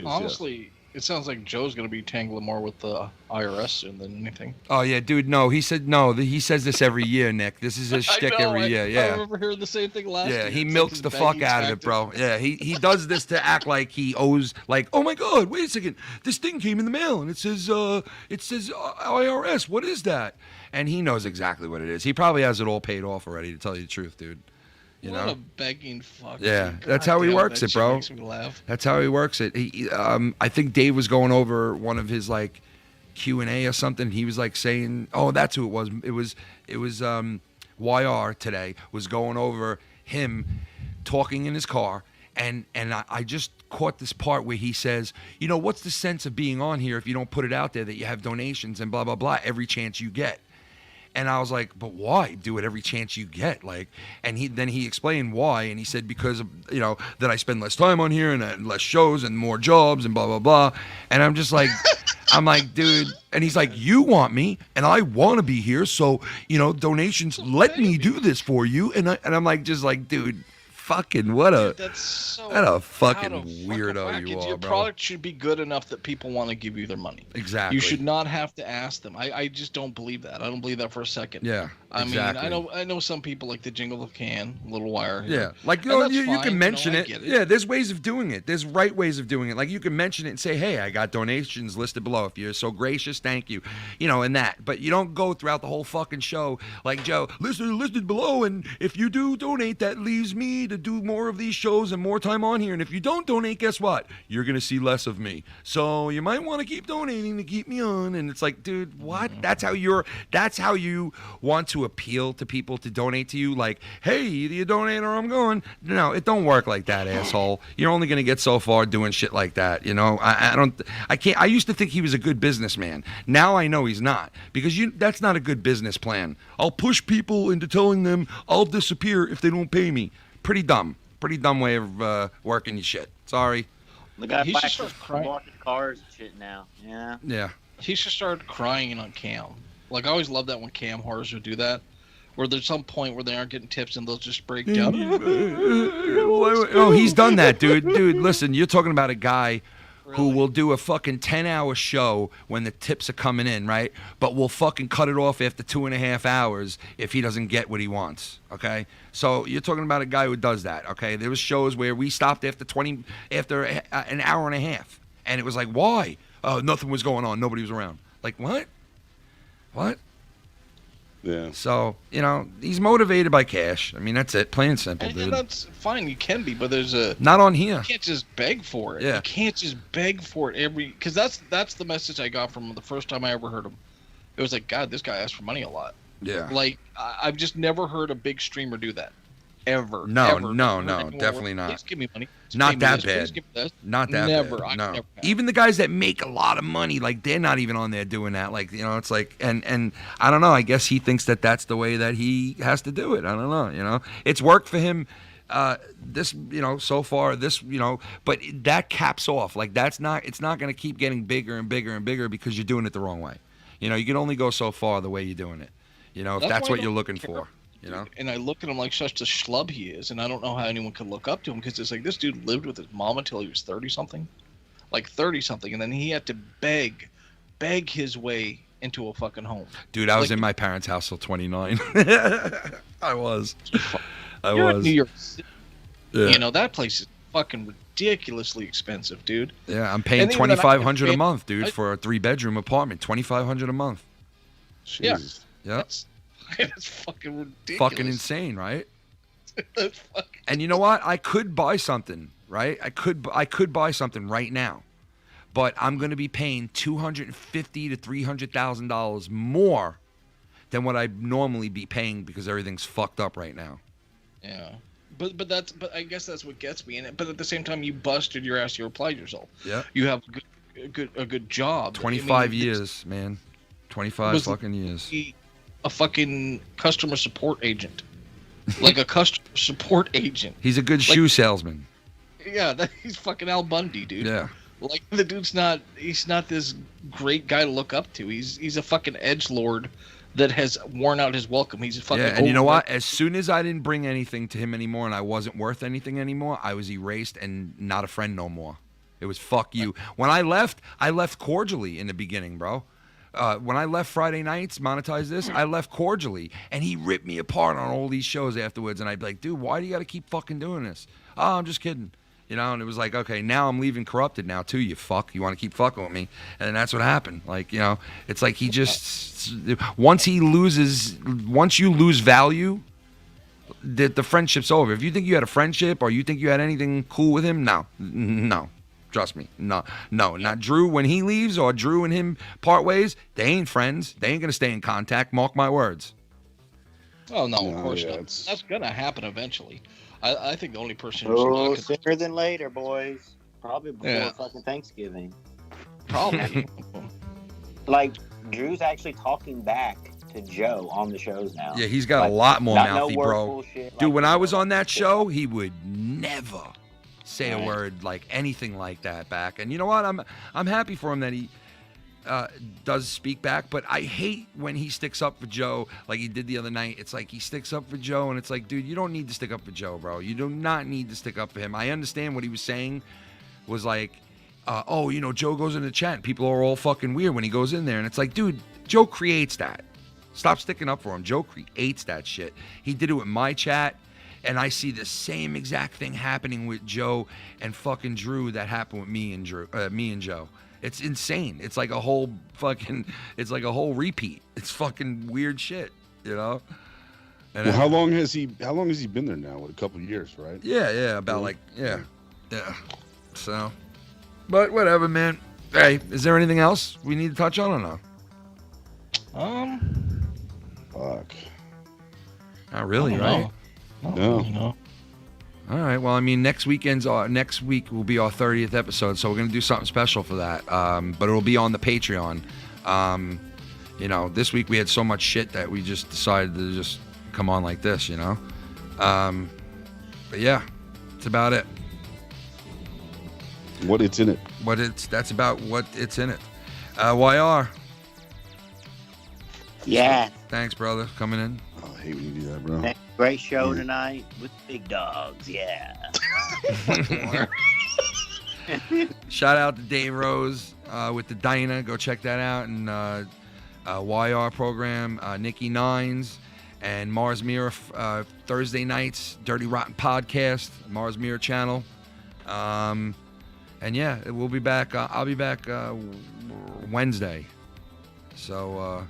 Honestly, it sounds like Joe's going to be tangling more with the IRS soon than anything. Oh, yeah, dude, no. He said no. He says this every year, Nick. This is his shtick every year. Yeah. I remember hearing the same thing last year. Yeah, he milks the fuck out of it, bro. Yeah, he does this to act like he owes, like, oh, my God, wait a second. This thing came in the mail, and it says IRS. What is that? And he knows exactly what it is. He probably has it all paid off already, to tell you the truth, dude. What a begging fuck. Yeah, that's how he works it, bro. Makes me laugh. That's how he works it. I think Dave was going over one of his like Q&A or something. He was like saying, "Oh, that's who it was." It was YR today was going over him talking in his car, And I just caught this part where he says, you know, what's the sense of being on here if you don't put it out there that you have donations and blah, blah, blah, every chance you get? And I was like, but why do it every chance you get? Like, and he explained why, and he said because of, you know, that I spend less time on here and less shows and more jobs and blah blah blah. And I'm just like, I'm like, dude. And he's like, you want me, and I want to be here, so you know, donations. Let me do this for you. And I'm like, just like, dude. Fucking what a fucking weirdo you are, your bro. product should be good enough that people want to give you their money. Exactly. You should not have to ask them. I just don't believe that. I don't believe that for a second. Yeah. Exactly. I mean, I know some people like to jingle the can, little wire. Here. Yeah. Like you can mention it. Yeah, there's ways of doing it. There's right ways of doing it. Like you can mention it and say, hey, I got donations listed below. If you're so gracious, thank you. You know, and that. But you don't go throughout the whole fucking show like, Joe, listed below, and if you do donate, that leaves me to do more of these shows and more time on here. And if you don't donate, guess what? You're gonna see less of me. So you might want to keep donating to keep me on. And it's like, dude, what? That's how you want to appeal to people to donate to you. Like, hey, either you donate or I'm going. No, it don't work like that, asshole. You're only gonna get so far doing shit like that. You know, I can't. I used to think he was a good businessman. Now I know he's not, because that's not a good business plan. I'll push people into telling them I'll disappear if they don't pay me. Pretty dumb way of working your shit. Sorry. The guy He should start crying. walking cars and shit now. Yeah. Yeah. He should start crying on cam. Like, I always love that when cam horrors would do that, where there's some point where they aren't getting tips and they'll just break down. Oh, he's done that, dude. Dude, listen, you're talking about a guy who will do a fucking 10-hour show when the tips are coming in, right? But will fucking cut it off after 2.5 hours if he doesn't get what he wants, okay? So you're talking about a guy who does that, okay? There was shows where we stopped after an hour and a half, and it was like, why? Nothing was going on. Nobody was around. Like, what? What? Yeah. So, you know, he's motivated by cash. I mean, that's it. Plain and simple, dude. And that's fine. You can be, but there's a... Not on here. You can't just beg for it. Yeah. You can't just beg for it because that's the message I got from the first time I ever heard him. It was like, God, this guy asks for money a lot. Yeah. Like, I've just never heard a big streamer do that. Ever. No, ever. definitely not. Please give me money. Not that bad. Not that never. bad. I No. never. Even the guys that make a lot of money, like, they're not even on there doing that. Like, you know, it's like, and I don't know. I guess he thinks that that's the way that he has to do it. I don't know. You know, it's worked for him. This, you know, so far, this, you know, but that caps off. Like, it's not going to keep getting bigger and bigger and bigger because you're doing it the wrong way. You know, you can only go so far the way you're doing it. You know, if that's what you're looking for. You know? And I look at him like such a schlub he is, and I don't know how anyone could look up to him because it's like this dude lived with his mom until he was 30-something, like 30-something, and then he had to beg his way into a fucking home. Dude, I was in my parents' house till 29. I was. You're in New York City. Yeah. You know, that place is fucking ridiculously expensive, dude. Yeah, I'm paying $2,500 a month, dude, for a 3-bedroom apartment. $2,500 a month. Jesus. Yeah. That's fucking ridiculous. Fucking insane, right? And you know what? I could buy something, right? I could buy something right now, but I'm going to be paying $250,000 to $300,000 more than what I'd normally be paying because everything's fucked up right now. Yeah, but I guess that's what gets me in it. But at the same time, you busted your ass. You applied yourself. Yeah. You have a good job. 25 years, man. 25 fucking years. A fucking customer support agent, like a customer support agent. He's a good shoe salesman. Yeah, he's fucking Al Bundy, dude. Yeah. Like, the dude's he's not this great guy to look up to. He's a fucking edgelord that has worn out his welcome. He's a fucking... Yeah, and you know what? As soon as I didn't bring anything to him anymore and I wasn't worth anything anymore, I was erased and not a friend no more. It was fuck you. When I left cordially in the beginning, bro. When I left Friday nights, monetize this, I left cordially, and he ripped me apart on all these shows afterwards, and I'd be like, dude, why do you got to keep fucking doing this? Oh, I'm just kidding. You know, and it was like, okay, now I'm leaving corrupted now, too, you fuck. You want to keep fucking with me? And that's what happened. Like, you know, it's like he just, once you lose value, the friendship's over. If you think you had a friendship or you think you had anything cool with him, no. Trust me. No, not Drew when he leaves or Drew and him part ways. They ain't friends. They ain't going to stay in contact. Mark my words. Oh, no, of course not. That's going to happen eventually. I think the only person Oh, who's sooner than later, boys. Probably before Yeah. fucking Thanksgiving. probably. Like, Drew's actually talking back to Joe on the shows now. Yeah, he's got Like, a lot more not no mouthy, work bro. bullshit, Dude, like, when you I know, was on like, that show, he would never say a Right. word like anything like that back. And you know what? I'm happy for him that he does speak back, but I hate when he sticks up for Joe like he did the other night. It's like he sticks up for Joe, and it's like, dude, you don't need to stick up for Joe, bro. You do not need to stick up for him. I understand what he was saying was like, oh, you know, Joe goes in the chat and people are all fucking weird when he goes in there. And it's like, dude, Joe creates that. Stop sticking up for him. Joe creates that shit. He did it with my chat, and I see the same exact thing happening with Joe and fucking Drew that happened with me and Joe. It's insane. It's like a whole repeat. It's fucking weird shit, you know? And Well, how long has he been there now? What, a couple of years, right? Yeah, about yeah. So, but whatever, man. Hey, is there anything else we need to touch on or no? Fuck. Not really, I right? don't know. No. All right. Well, I mean, next week will be our 30th episode, so we're gonna do something special for that. But it'll be on the Patreon. You know, this week we had so much shit that we just decided to just come on like this, you know. But yeah, that's about it. What it's in it. That's about what it's in it. YR. Yeah. Thanks, brother, coming in. Oh, I hate when you do that, bro. Great show tonight with big dogs. Yeah. Shout out to Dave Rose with the Dinah. Go check that out. And YR program, Nicky Nines, and Marz Mira Thursday nights, Dirty Rotten Podcast, Marz Mira channel. And yeah, we'll be back. I'll be back Wednesday. So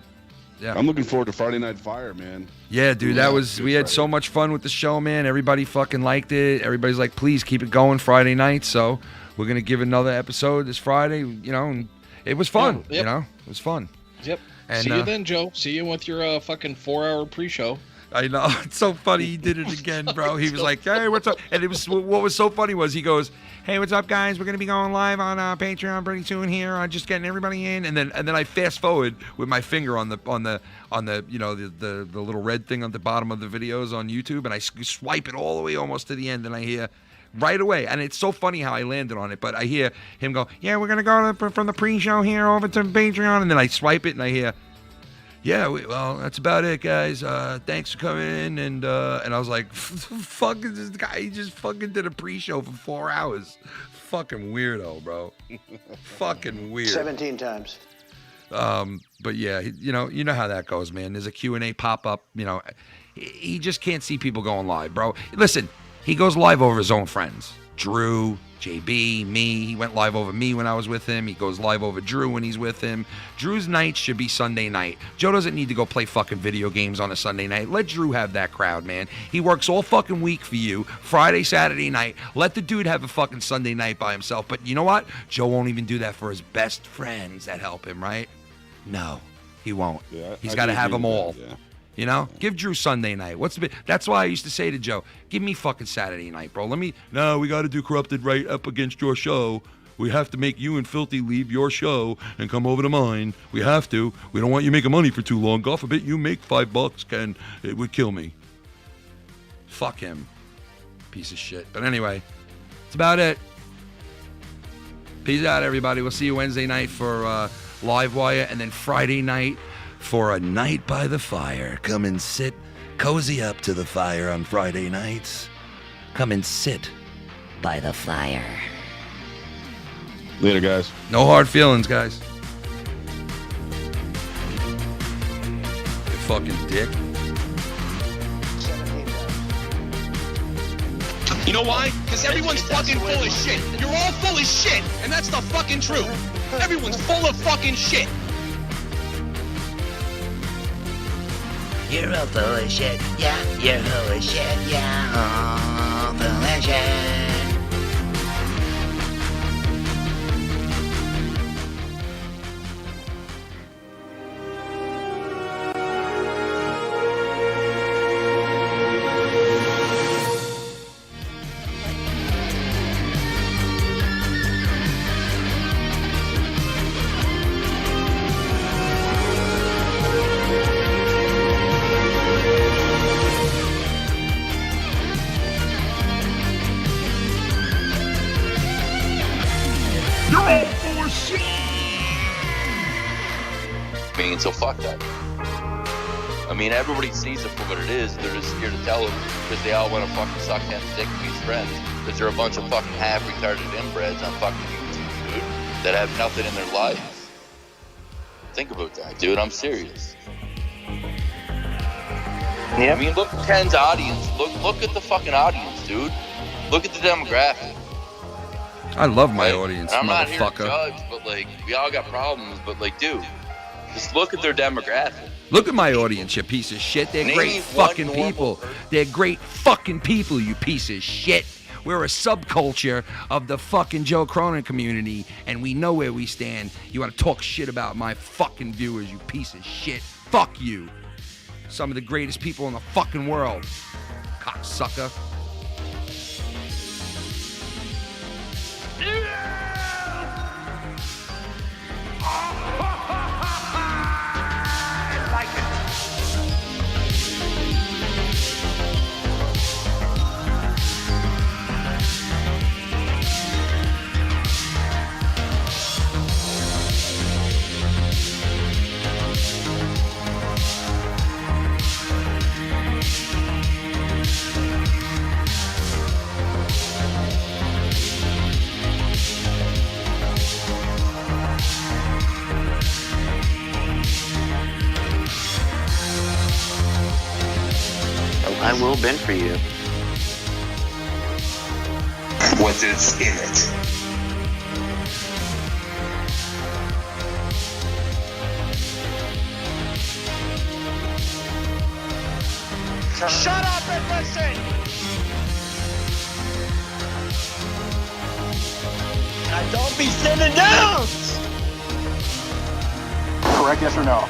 yeah, I'm looking forward to Friday Night Fire, man. yeah, dude, we had so much fun with the show, man. Everybody fucking liked it. Everybody's like, please keep it going Friday night. So we're gonna give another episode this Friday, you know, and it was fun. Yep. You know, it was fun. Yep. And, See you then, Joe. See you with your fucking 4-hour pre-show. I know. It's so funny. He did it again, bro. He was like, hey, what's up? And what was so funny was he goes, hey, what's up, guys? We're going to be going live on Patreon pretty soon here. Just getting everybody in. And then I fast forward with my finger on the you know, the little red thing on the bottom of the videos on YouTube. And I swipe it all the way almost to the end. And I hear right away. And it's so funny how I landed on it. But I hear him go, yeah, we're going to go from the pre-show here over to Patreon. And then I swipe it and I hear, yeah, well, that's about it, guys. Thanks for coming in, and I was like, fuck is this guy? He just fucking did a pre-show for 4 hours. Fucking weirdo, bro. Fucking weird. 17 times. But yeah, you know how that goes, man. There's a Q&A pop-up, you know. He just can't see people going live, bro. Listen, he goes live over his own friends. Drew, JB, me. He went live over me when I was with him. He goes live over Drew when he's with him. Drew's night should be Sunday night. Joe doesn't need to go play fucking video games on a Sunday night. Let Drew have that crowd, man. He works all fucking week for you. Friday, Saturday night. Let the dude have a fucking Sunday night by himself. But you know what? Joe won't even do that for his best friends that help him, right? No, he won't. Yeah, He's got to have them all. Yeah. You know, give Drew Sunday night. That's why I used to say to Joe, give me fucking Saturday night, bro. No, we got to do Corrupted right up against your show. We have to make you and Filthy leave your show and come over to mine. We have to. We don't want you making money for too long. God forbid you make $5, Ken. It would kill me. Fuck him. Piece of shit. But anyway, that's about it. Peace out, everybody. We'll see you Wednesday night for Live Wire, and then Friday night for a night by the fire. Come and sit, cozy up to the fire on Friday nights. Come and sit by the fire. Later, guys. No hard feelings, guys. You fucking dick. You know why? Because everyone's fucking full of shit. You're all full of shit, and that's the fucking truth. Everyone's full of fucking shit. You're all full of shit, yeah. You're full of shit, yeah. All full of shit. You're all full of shit. I mean, so fuck that. I mean, everybody sees it for what it is. They're just scared to tell it because they all want to fucking suck Ken's dick and be his friends. Because they're a bunch of fucking half-retarded inbreds on fucking YouTube, dude, that have nothing in their lives. Think about that, dude. I'm serious. Yeah. I mean, look at Ken's audience. Look at the fucking audience, dude. Look at the demographic. I love my Right? audience, And I'm not here to motherfucker. judge, but like, we all got problems. But like, dude, just look at their demographic. Look at my audience, you piece of shit. They're Name great one fucking normal people. person. They're great fucking people, you piece of shit. We're a subculture of the fucking Joe Cronin community, and we know where we stand. You want to talk shit about my fucking viewers, you piece of shit. Fuck you. Some of the greatest people in the fucking world. Cocksucker. I will bend for you. What is in it? Shut up and listen! Now don't be sending notes! Correct, yes or no?